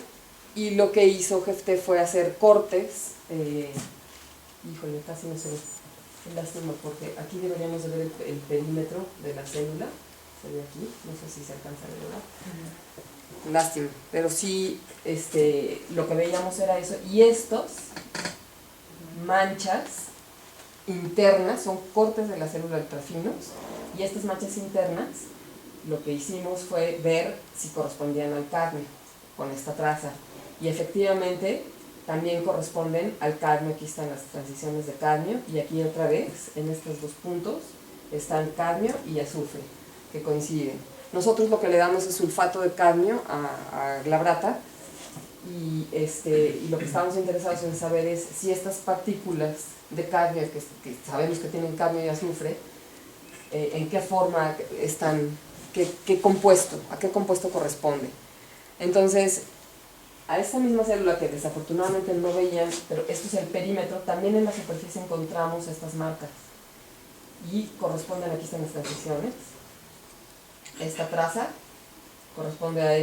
Y lo que hizo GFT fue hacer cortes, híjole, casi no se ve, es lástima porque aquí deberíamos de ver el perímetro de la célula, se ve aquí, no sé si se alcanza a ver, ¿verdad? Lástima, pero sí, lo que veíamos era eso, y estos manchas internas son cortes de la célula ultrafinos, y estas manchas internas, lo que hicimos fue ver si correspondían al cadmio con esta traza. Y efectivamente también corresponden al cadmio, aquí están las transiciones de cadmio, y aquí otra vez, en estos dos puntos, están cadmio y azufre, que coinciden. Nosotros lo que le damos es sulfato de cadmio a glabrata, y lo que estamos interesados en saber es si estas partículas de cadmio, que sabemos que tienen cadmio y azufre, en qué forma están, qué compuesto, a qué compuesto corresponde. Entonces, a esta misma célula que desafortunadamente no veían, pero esto es el perímetro, también en la superficie encontramos estas marcas y corresponden, aquí están las transiciones. Esta traza corresponde a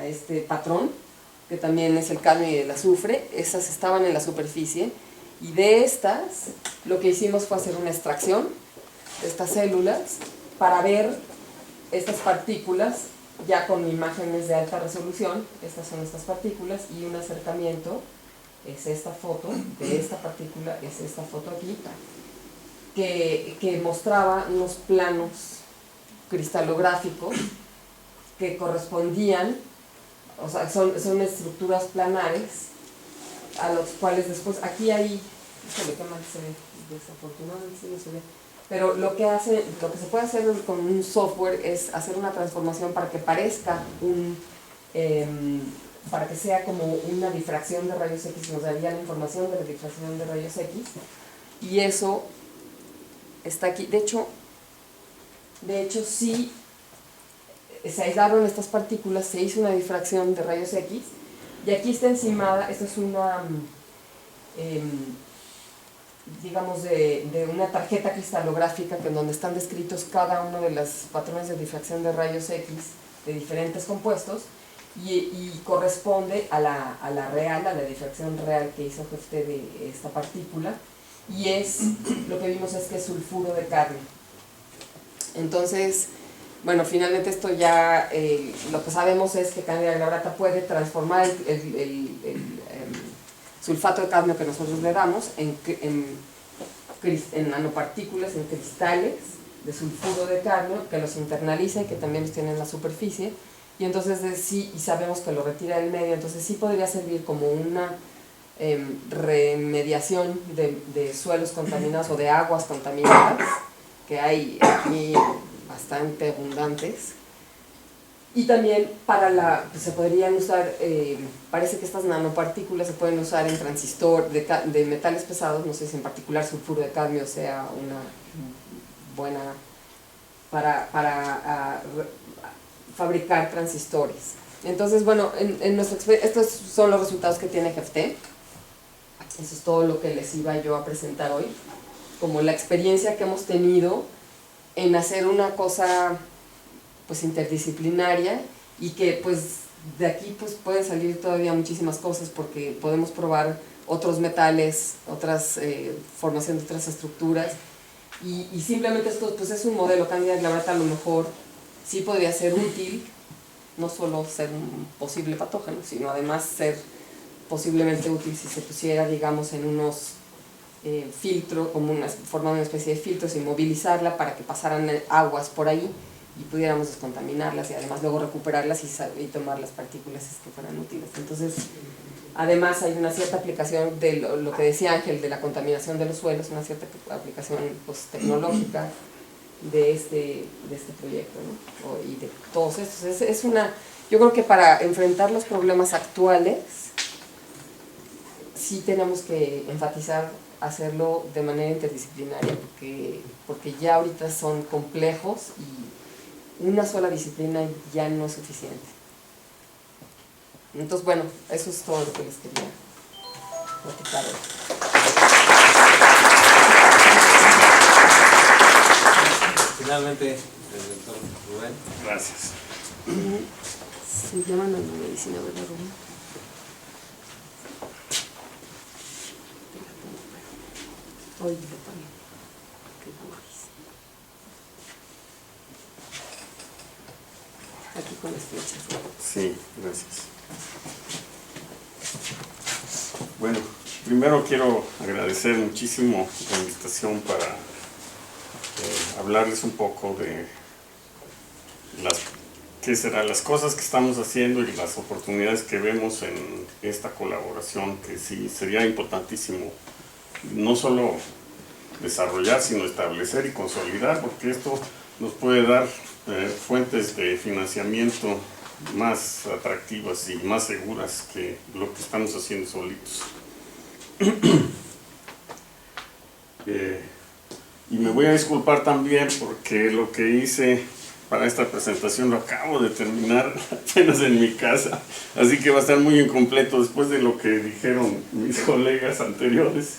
este patrón, que también es el cadmio y el azufre. Esas estaban en la superficie, y de estas lo que hicimos fue hacer una extracción de estas células para ver estas partículas ya con imágenes de alta resolución. Estas son estas partículas, y un acercamiento es esta foto de esta partícula, es esta foto aquí, que mostraba unos planos cristalográficos que correspondían, o sea, son estructuras planares a los cuales después, aquí hay, híjole, qué mal se ve, desafortunadamente no se ve, pero lo que se puede hacer con un software es hacer una transformación para que parezca para que sea como una difracción de rayos X, nos daría la información de la difracción de rayos X, y eso está aquí. De hecho sí, se aislaron estas partículas, se hizo una difracción de rayos X, y aquí está encimada, esta es una, digamos, de una tarjeta cristalográfica en donde están descritos cada uno de los patrones de difracción de rayos X de diferentes compuestos, y corresponde a la real, a la difracción real que hizo GFT de esta partícula, y lo que vimos es que es sulfuro de cadmio. Entonces, bueno, finalmente esto ya, lo que sabemos es que Candida glabrata puede transformar el sulfato de cadmio que nosotros le damos en nanopartículas, en cristales de sulfuro de cadmio, que los internaliza y que también los tiene en la superficie, y entonces sí, y sabemos que lo retira del medio, entonces sí podría servir como una remediación de suelos contaminados o de aguas contaminadas, que hay aquí bastante abundantes. Y también se podrían usar, parece que estas nanopartículas se pueden usar en transistor de metales pesados, no sé si en particular sulfuro de cadmio sea una buena para fabricar transistores. Entonces, bueno, en nuestra experiencia, estos son los resultados que tiene GFT. Eso es todo lo que les iba yo a presentar hoy, como la experiencia que hemos tenido en hacer una cosa pues interdisciplinaria, y que pues de aquí pues pueden salir todavía muchísimas cosas, porque podemos probar otros metales, otras formación de otras estructuras, y simplemente esto pues es un modelo. Candida glabrata a lo mejor sí podría ser útil, no solo ser un posible patógeno, sino además ser posiblemente útil si se pusiera, digamos, en unos filtro, como formar una especie de filtros y movilizarla para que pasaran aguas por ahí y pudiéramos descontaminarlas y además luego recuperarlas y tomar las partículas que fueran útiles. Entonces, además hay una cierta aplicación de lo que decía Ángel, de la contaminación de los suelos, una cierta aplicación pues, tecnológica de este proyecto, ¿no? Y de todos estos. Yo creo que para enfrentar los problemas actuales sí tenemos que enfatizar hacerlo de manera interdisciplinaria porque ya ahorita son complejos y una sola disciplina ya no es suficiente. Entonces, bueno, eso es todo lo que les quería platicar hoy. Finalmente, el doctor Rubén. Gracias. Se llama nanomedicina, ¿verdad, Rubén? Hoy lo pagué. Qué guays. Aquí con las flechas. Sí, gracias. Bueno, primero quiero agradecer muchísimo la invitación para hablarles un poco de las cosas que estamos haciendo y las oportunidades que vemos en esta colaboración, que sí sería importantísimo no solo desarrollar, sino establecer y consolidar, porque esto nos puede dar fuentes de financiamiento más atractivas y más seguras que lo que estamos haciendo solitos. Y me voy a disculpar también porque lo que hice para esta presentación lo acabo de terminar apenas en mi casa, así que va a estar muy incompleto después de lo que dijeron mis colegas anteriores.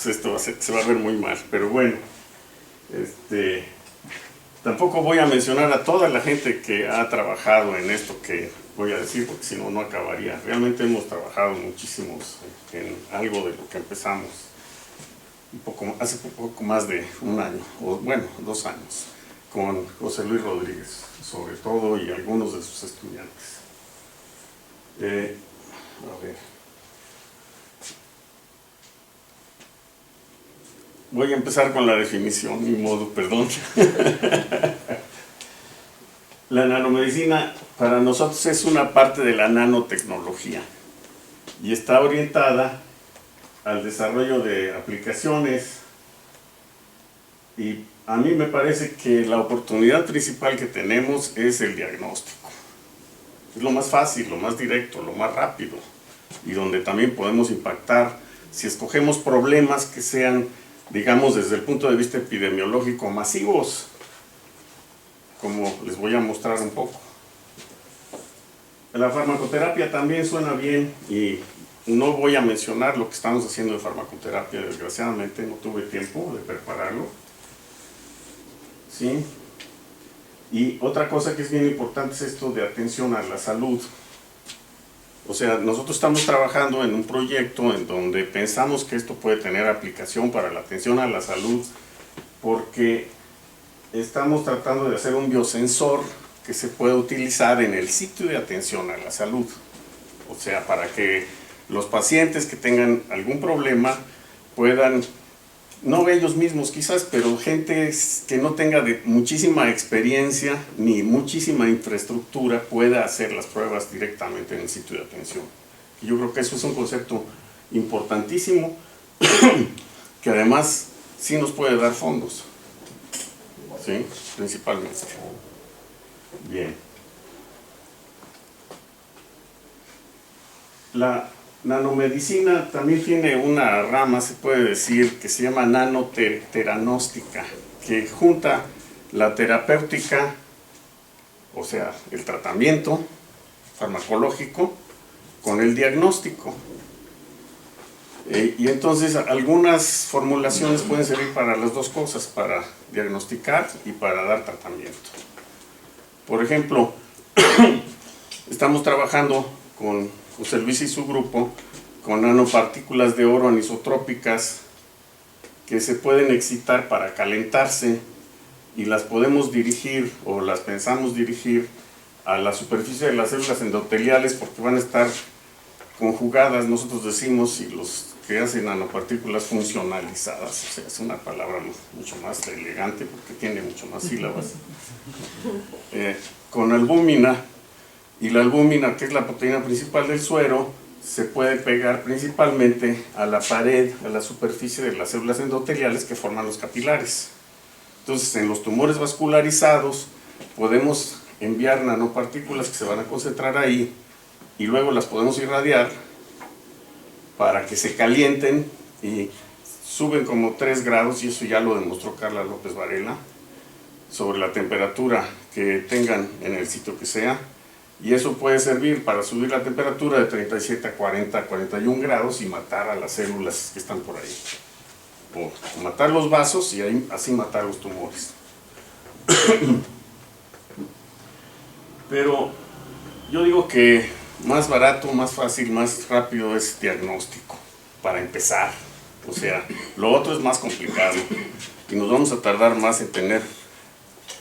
Pues esto se va a ver muy mal, pero bueno, tampoco voy a mencionar a toda la gente que ha trabajado en esto que voy a decir, porque si no, no acabaría. Realmente hemos trabajado muchísimos en algo de lo que empezamos hace poco más de un año, o bueno, 2 años, con José Luis Rodríguez, sobre todo, y algunos de sus estudiantes. A ver. Voy a empezar con la definición, ni modo, perdón. La nanomedicina para nosotros es una parte de la nanotecnología y está orientada al desarrollo de aplicaciones, y a mí me parece que la oportunidad principal que tenemos es el diagnóstico. Es lo más fácil, lo más directo, lo más rápido, y donde también podemos impactar si escogemos problemas que sean, digamos, desde el punto de vista epidemiológico, masivos, como les voy a mostrar un poco. La farmacoterapia también suena bien, y no voy a mencionar lo que estamos haciendo de farmacoterapia, desgraciadamente no tuve tiempo de prepararlo. ¿Sí? Y otra cosa que es bien importante es esto de atención a la salud. O sea, nosotros estamos trabajando en un proyecto en donde pensamos que esto puede tener aplicación para la atención a la salud, porque estamos tratando de hacer un biosensor que se pueda utilizar en el sitio de atención a la salud. O sea, para que los pacientes que tengan algún problema puedan, no ellos mismos quizás, pero gente que no tenga muchísima experiencia ni muchísima infraestructura pueda hacer las pruebas directamente en el sitio de atención. Y yo creo que eso es un concepto importantísimo que además sí nos puede dar fondos, ¿sí? Principalmente. Bien. La nanomedicina también tiene una rama, se puede decir, que se llama nanoteragnóstica, que junta la terapéutica, o sea, el tratamiento farmacológico, con el diagnóstico. Y entonces algunas formulaciones pueden servir para las dos cosas, para diagnosticar y para dar tratamiento. Por ejemplo, estamos trabajando con José Luis y su grupo con nanopartículas de oro anisotrópicas que se pueden excitar para calentarse, y las podemos dirigir, o las pensamos dirigir, a la superficie de las células endoteliales, porque van a estar conjugadas, nosotros decimos, y los que hacen nanopartículas funcionalizadas, o sea, es una palabra mucho más elegante porque tiene mucho más sílabas, con albúmina, y la albúmina, que es la proteína principal del suero, se puede pegar principalmente a la pared, a la superficie de las células endoteliales que forman los capilares. Entonces, en los tumores vascularizados podemos enviar nanopartículas que se van a concentrar ahí y luego las podemos irradiar para que se calienten y suben como 3 grados, y eso ya lo demostró Carla López Varela, sobre la temperatura que tengan en el sitio que sea, y eso puede servir para subir la temperatura de 37 a 40, 41 grados y matar a las células que están por ahí, o matar los vasos y así matar los tumores. Pero yo digo que más barato, más fácil, más rápido es diagnóstico, para empezar. O sea, lo otro es más complicado y nos vamos a tardar más en tener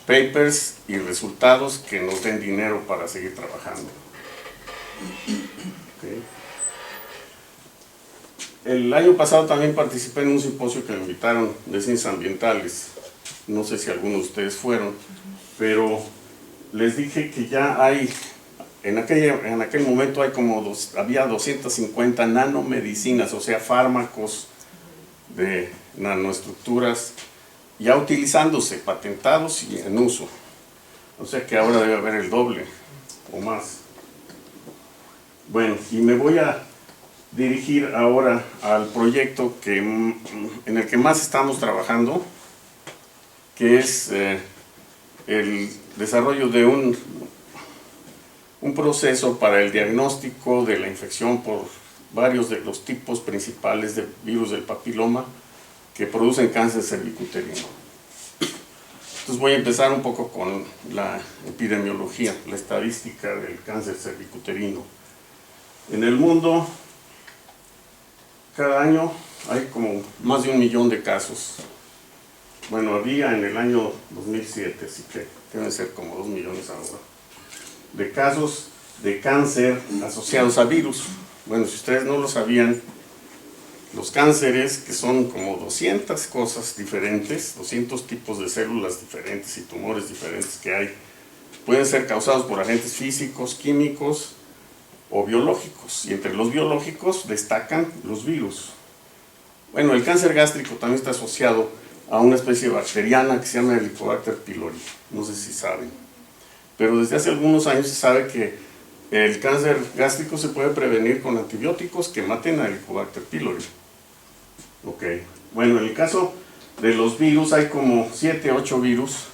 papers y resultados que nos den dinero para seguir trabajando. Okay. El año pasado también participé en un simposio que me invitaron de ciencias ambientales. No sé si algunos de ustedes fueron, pero les dije que ya hay, en aquel momento hay había 250 nanomedicinas, o sea, fármacos de nanoestructuras ya utilizándose, patentados y en uso. O sea que ahora debe haber el doble o más. Bueno, y me voy a dirigir ahora al proyecto en el que más estamos trabajando, que es el desarrollo de un proceso para el diagnóstico de la infección por varios de los tipos principales de virus del papiloma que producen cáncer cervicuterino. Entonces voy a empezar un poco con la epidemiología, la estadística del cáncer cervicuterino. En el mundo, cada año hay como más de 1 millón de casos. Bueno, había en el año 2007, así que deben ser como 2 millones ahora, de casos de cáncer asociados a virus. Bueno, si ustedes no lo sabían, los cánceres, que son como 200 cosas diferentes, 200 tipos de células diferentes y tumores diferentes que hay, pueden ser causados por agentes físicos, químicos o biológicos. Y entre los biológicos destacan los virus. Bueno, el cáncer gástrico también está asociado a una especie bacteriana que se llama Helicobacter pylori. No sé si saben. Pero desde hace algunos años se sabe que el cáncer gástrico se puede prevenir con antibióticos que maten a Helicobacter pylori. Ok. Bueno, en el caso de los virus hay como 7, 8 virus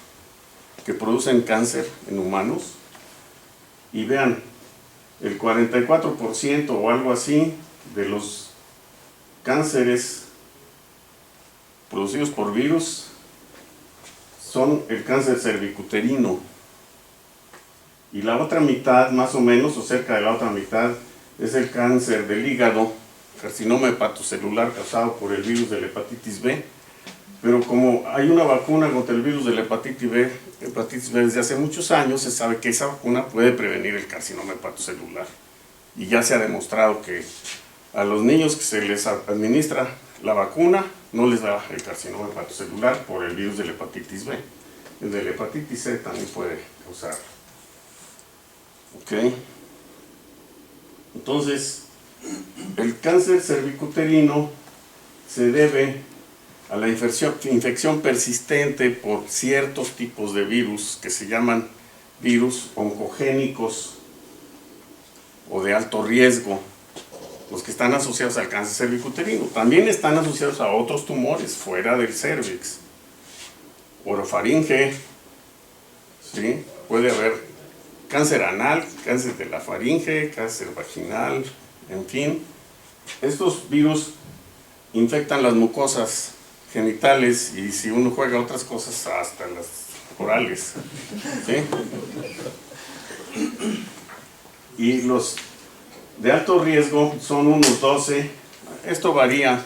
que producen cáncer en humanos. Y vean, el 44% o algo así de los cánceres producidos por virus son el cáncer cervicuterino. Y la otra mitad, más o menos, o cerca de la otra mitad, es el cáncer del hígado, carcinoma hepatocelular causado por el virus de la hepatitis B. Pero como hay una vacuna contra el virus de la hepatitis B desde hace muchos años, se sabe que esa vacuna puede prevenir el carcinoma hepatocelular. Y ya se ha demostrado que a los niños que se les administra la vacuna no les da el carcinoma hepatocelular por el virus de la hepatitis B. El de la hepatitis C también puede causar. Ok. Entonces, el cáncer cervicuterino se debe a la infección persistente por ciertos tipos de virus que se llaman virus oncogénicos o de alto riesgo, los que están asociados al cáncer cervicuterino. También están asociados a otros tumores fuera del cérvix, orofaringe, ¿sí? Puede haber cáncer anal, cáncer de la faringe, cáncer vaginal, en fin. Estos virus infectan las mucosas genitales y si uno juega otras cosas, hasta las orales, ¿sí? Y los de alto riesgo son unos 12, esto varía,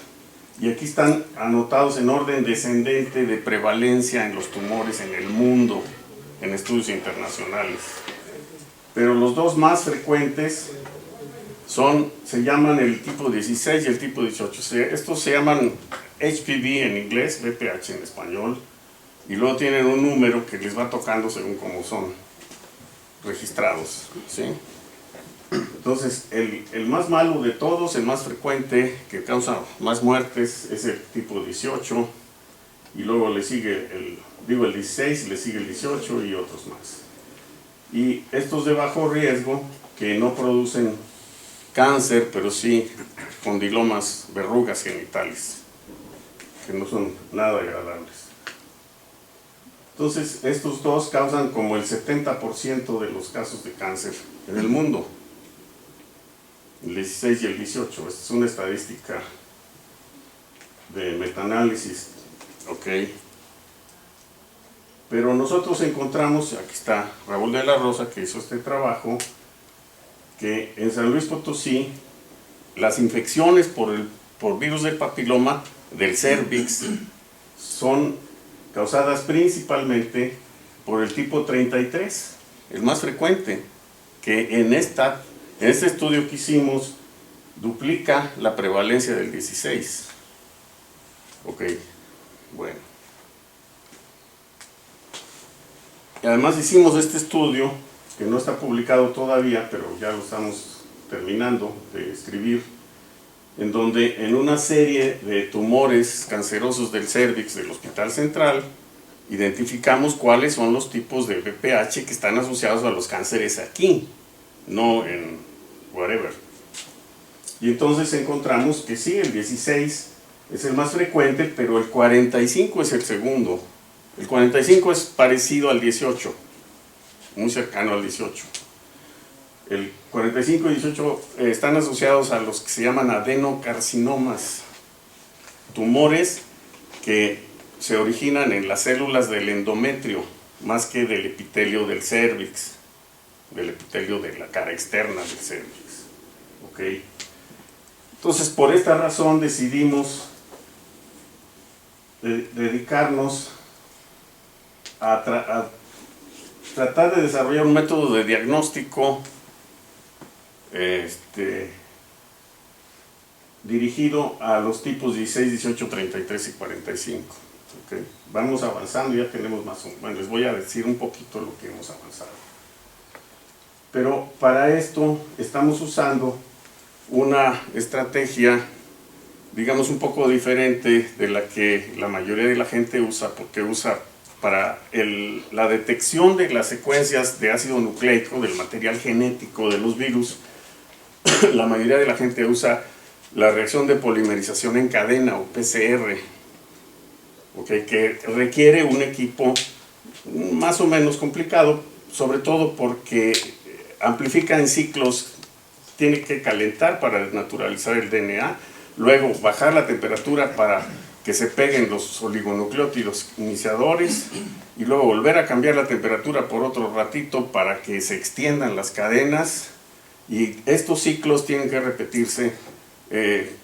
y aquí están anotados en orden descendente de prevalencia en los tumores en el mundo, en estudios internacionales. Pero los dos más frecuentes se llaman el tipo 16 y el tipo 18. Estos se llaman HPV en inglés, VPH en español, y luego tienen un número que les va tocando según cómo son registrados, ¿sí? Entonces, el más malo de todos, el más frecuente, que causa más muertes, es el tipo 18, y luego le sigue el 16, y le sigue el 18 y otros más. Y estos de bajo riesgo, que no producen cáncer, pero sí condilomas, verrugas genitales, que no son nada agradables. Entonces, estos dos causan como el 70% de los casos de cáncer en el mundo. El 16 y el 18. Esta es una estadística de metaanálisis. Ok. Pero nosotros encontramos, aquí está Raúl de la Rosa, que hizo este trabajo, que en San Luis Potosí las infecciones por virus del papiloma del cervix son causadas principalmente por el tipo 33, el más frecuente, que en este estudio que hicimos duplica la prevalencia del 16. Ok, bueno. Y además hicimos este estudio, que no está publicado todavía, pero ya lo estamos terminando de escribir, en donde en una serie de tumores cancerosos del cérvix del Hospital Central, identificamos cuáles son los tipos de VPH que están asociados a los cánceres aquí, no en whatever. Y entonces encontramos que sí, el 16 es el más frecuente, pero el 45 es el segundo. El 45 es parecido al 18, muy cercano al 18. El 45 y 18 están asociados a los que se llaman adenocarcinomas, tumores que se originan en las células del endometrio, más que del epitelio del cérvix, del epitelio de la cara externa del cérvix. ¿Okay? Entonces, por esta razón decidimos dedicarnos a tratar de desarrollar un método de diagnóstico dirigido a los tipos 16, 18, 33 y 45. ¿Okay? Vamos avanzando, ya tenemos más o menos. Bueno, les voy a decir un poquito lo que hemos avanzado. Pero para esto estamos usando una estrategia, digamos, un poco diferente de la que la mayoría de la gente usa, porque usa para la detección de las secuencias de ácido nucleico, del material genético de los virus. La mayoría de la gente usa la reacción de polimerización en cadena o PCR, ¿okay? Que requiere un equipo más o menos complicado, sobre todo porque amplifica en ciclos, tiene que calentar para desnaturalizar el DNA, luego bajar la temperatura para que se peguen los oligonucleótidos iniciadores y luego volver a cambiar la temperatura por otro ratito para que se extiendan las cadenas, y estos ciclos tienen que repetirse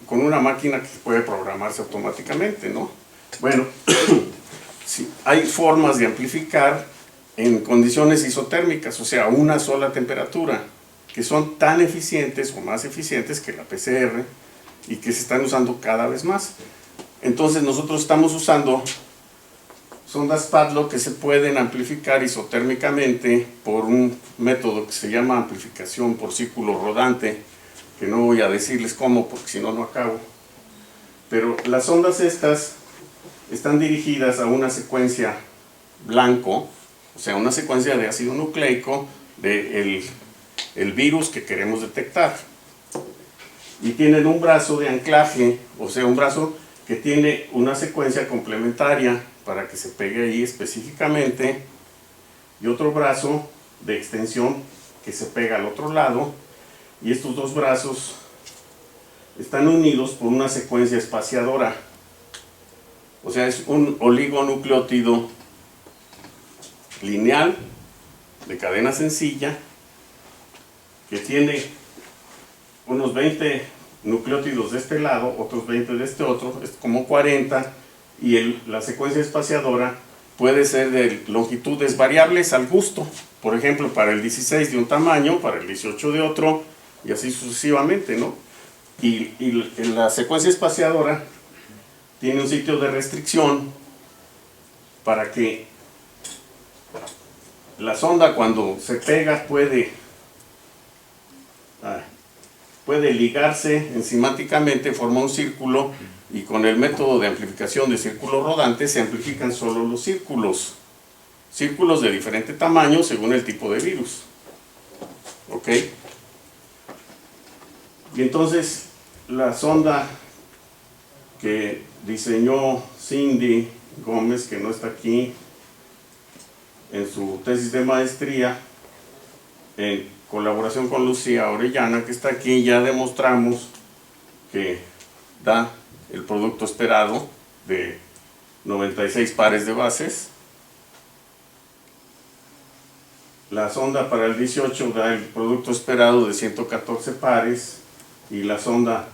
con una máquina que puede programarse automáticamente, ¿no? Bueno, sí, hay formas de amplificar en condiciones isotérmicas, o sea, una sola temperatura, que son tan eficientes o más eficientes que la PCR y que se están usando cada vez más. Entonces nosotros estamos usando sondas Padlock que se pueden amplificar isotérmicamente por un método que se llama amplificación por círculo rodante, que no voy a decirles cómo porque si no, no acabo. Pero las ondas estas están dirigidas a una secuencia blanco, o sea, una secuencia de ácido nucleico del virus que queremos detectar. Y tienen un brazo de anclaje, o sea, un brazo que tiene una secuencia complementaria para que se pegue ahí específicamente, y otro brazo de extensión que se pega al otro lado, y estos dos brazos están unidos por una secuencia espaciadora. O sea, es un oligonucleótido lineal de cadena sencilla que tiene unos 20 nucleótidos de este lado, otros 20 de este otro, es como 40, y la secuencia espaciadora puede ser de longitudes variables al gusto. Por ejemplo, para el 16 de un tamaño, para el 18 de otro, y así sucesivamente, ¿no? Y la secuencia espaciadora tiene un sitio de restricción para que la sonda, cuando se pega, puede ligarse enzimáticamente, forma un círculo, y con el método de amplificación de círculo rodante se amplifican solo los círculos de diferente tamaño según el tipo de virus. ¿Ok? Y entonces la sonda que diseñó Cindy Gómez, que no está aquí, en su tesis de maestría, en colaboración con Lucía Orellana, que está aquí, ya demostramos que da el producto esperado de 96 pares de bases. La sonda para el 18 da el producto esperado de 114 pares, y la sonda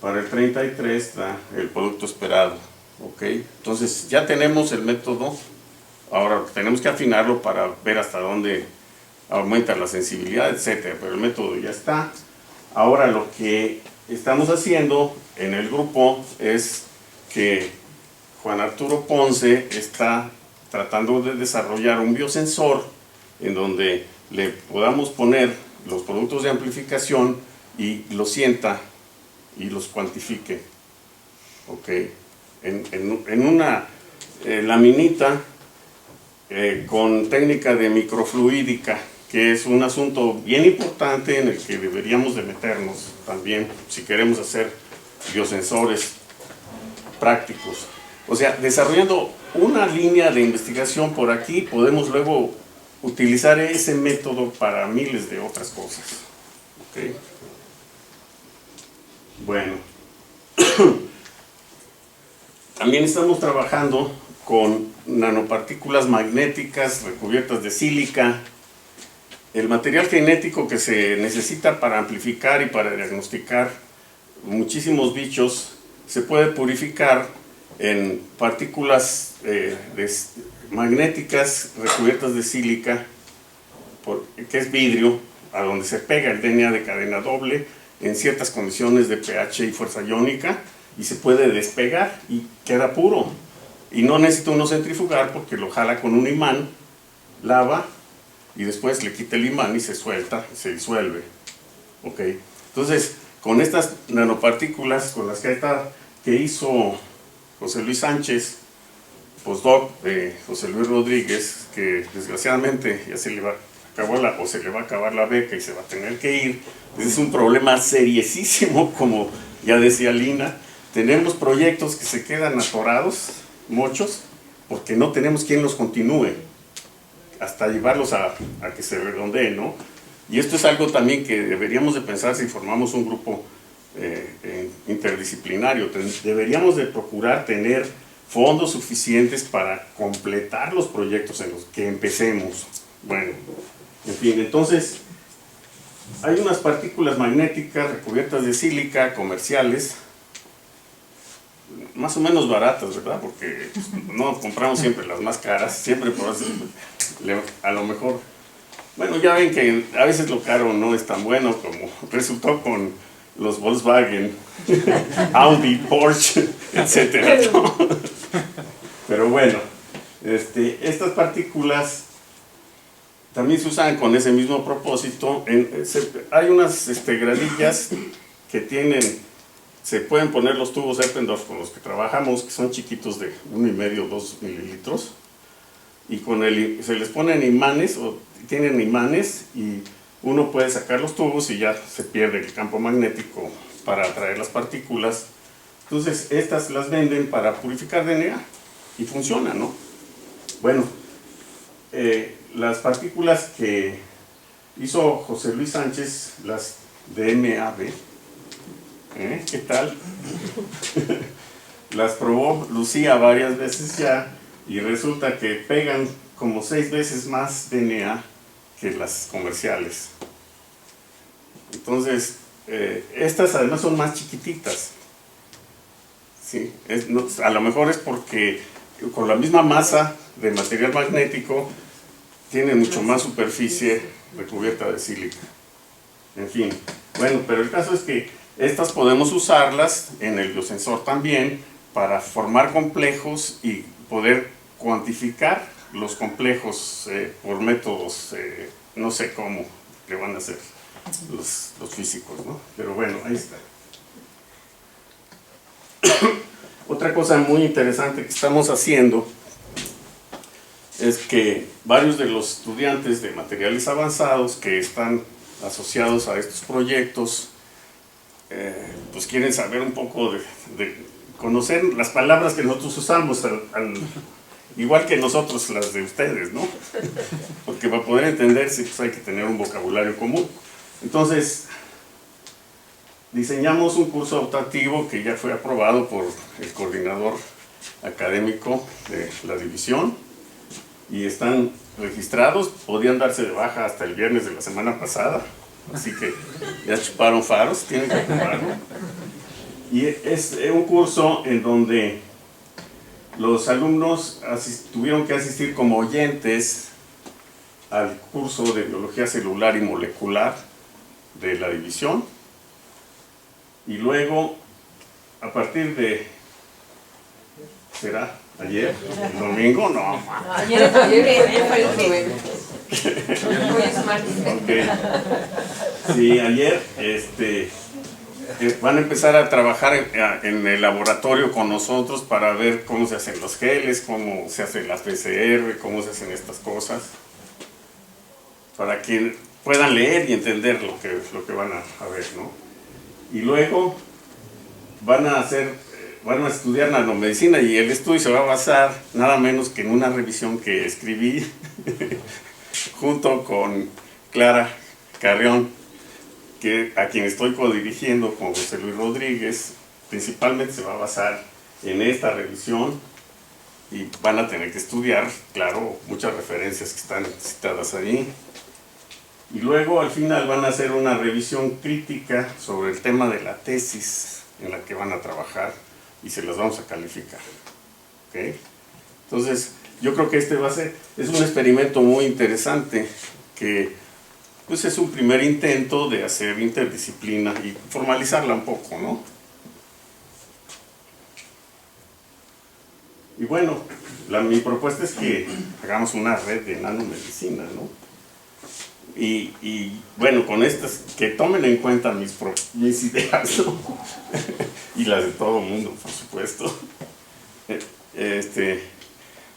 para el 33 da el producto esperado. ¿Ok? Entonces ya tenemos el método. Ahora tenemos que afinarlo para ver hasta dónde aumenta la sensibilidad, etcétera, pero el método ya está. Ahora lo que estamos haciendo en el grupo es que Juan Arturo Ponce está tratando de desarrollar un biosensor en donde le podamos poner los productos de amplificación y los sienta y los cuantifique. ¿Ok? En una laminita con técnica de microfluídica, que es un asunto bien importante en el que deberíamos de meternos también si queremos hacer biosensores prácticos. O sea, desarrollando una línea de investigación por aquí, podemos luego utilizar ese método para miles de otras cosas. ¿Ok? Bueno, también estamos trabajando con nanopartículas magnéticas recubiertas de sílica. El material genético que se necesita para amplificar y para diagnosticar muchísimos bichos se puede purificar en partículas magnéticas recubiertas de sílica, que es vidrio, a donde se pega el DNA de cadena doble en ciertas condiciones de pH y fuerza iónica, y se puede despegar y queda puro. Y no necesita uno centrifugar porque lo jala con un imán, lava, y después le quita el imán y se suelta, se disuelve. ¿Ok? Entonces, con estas nanopartículas, con las que hizo José Luis Sánchez, postdoc de José Luis Rodríguez, que desgraciadamente ya se le va a acabar la beca y se va a tener que ir. Es un problema seriosísimo, como ya decía Lina. Tenemos proyectos que se quedan atorados, muchos, porque no tenemos quien los continúe hasta llevarlos a que se redondeen, ¿no? Y esto es algo también que deberíamos de pensar si formamos un grupo interdisciplinario. Deberíamos de procurar tener fondos suficientes para completar los proyectos en los que empecemos. Bueno, en fin, entonces hay unas partículas magnéticas recubiertas de sílica comerciales, más o menos baratas, ¿verdad? Porque no compramos siempre las más caras, siempre por eso, a lo mejor, bueno, ya ven que a veces lo caro no es tan bueno como resultó con los Volkswagen, Audi, Porsche, etcétera, ¿no? Pero bueno, estas partículas también se usan con ese mismo propósito. Hay unas gradillas que se pueden poner los tubos Eppendorf con los que trabajamos, que son chiquitos de 1,5 o 2 mililitros, y se les ponen imanes, o tienen imanes, y uno puede sacar los tubos y ya se pierde el campo magnético para atraer las partículas. Entonces estas las venden para purificar DNA y funciona, ¿no? Bueno, las partículas que hizo José Luis Sánchez, las de MAB, ¿qué tal? Las probó Lucía varias veces ya, y resulta que pegan como 6 veces más DNA que las comerciales. Entonces, estas además son más chiquititas. ¿Sí? A lo mejor es porque con la misma masa de material magnético tiene mucho más superficie recubierta de sílica. En fin, Bueno, pero el caso es que estas podemos usarlas en el biosensor también para formar complejos y poder cuantificar los complejos por métodos, no sé cómo le van a hacer los físicos, ¿no? Pero bueno, ahí está. Otra cosa muy interesante que estamos haciendo es que varios de los estudiantes de materiales avanzados que están asociados a estos proyectos, pues quieren saber un poco de conocer las palabras que nosotros usamos, igual que nosotros las de ustedes, ¿no? Porque para poder entenderse pues hay que tener un vocabulario común. Entonces, diseñamos un curso optativo que ya fue aprobado por el coordinador académico de la división y están registrados, podían darse de baja hasta el viernes de la semana pasada, así que ya chuparon faros, tienen que ocuparlo. Y es un curso en donde los alumnos tuvieron que asistir como oyentes al curso de biología celular y molecular de la división, y luego a partir de, ¿será ayer? ¿El domingo? No. Ayer fue el lunes. Hoy es martes. Ok. Sí, ayer van a empezar a trabajar en el laboratorio con nosotros para ver cómo se hacen los geles, cómo se hace la PCR, cómo se hacen estas cosas, para que puedan leer y entender lo que van a ver, ¿no? Y luego van a estudiar nanomedicina, y el estudio se va a basar nada menos que en una revisión que escribí junto con Clara Carrión, a quien estoy codirigiendo con José Luis Rodríguez. Principalmente se va a basar en esta revisión y van a tener que estudiar, claro, muchas referencias que están citadas ahí. Y luego al final van a hacer una revisión crítica sobre el tema de la tesis en la que van a trabajar y se las vamos a calificar. ¿Okay? Entonces, yo creo que es un experimento muy interesante que pues es un primer intento de hacer interdisciplina y formalizarla un poco, ¿no? Y bueno, mi propuesta es que hagamos una red de nanomedicina, ¿no? Y bueno, con estas, que tomen en cuenta mis ideas, ¿no? Y las de todo el mundo, por supuesto.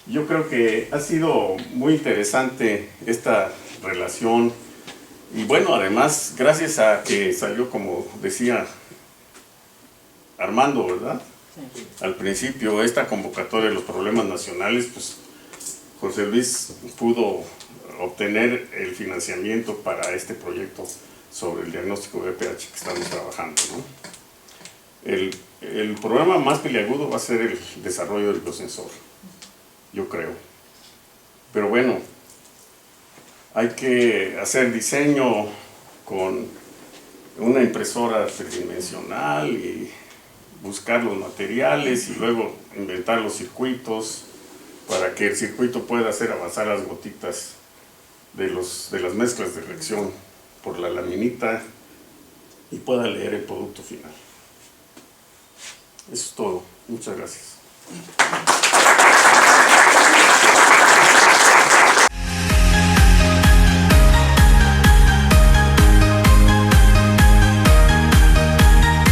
Yo creo que ha sido muy interesante esta relación. Y bueno, además, gracias a que salió, como decía Armando, ¿verdad? Sí. Al principio, esta convocatoria de los problemas nacionales, pues José Luis pudo obtener el financiamiento para este proyecto sobre el diagnóstico de VPH que estamos trabajando, ¿no? El problema más peliagudo va a ser el desarrollo del biosensor, yo creo. Pero bueno, hay que hacer diseño con una impresora tridimensional y buscar los materiales y luego inventar los circuitos para que el circuito pueda hacer avanzar las gotitas de las mezclas de reacción por la laminita y pueda leer el producto final. Eso es todo. Muchas gracias.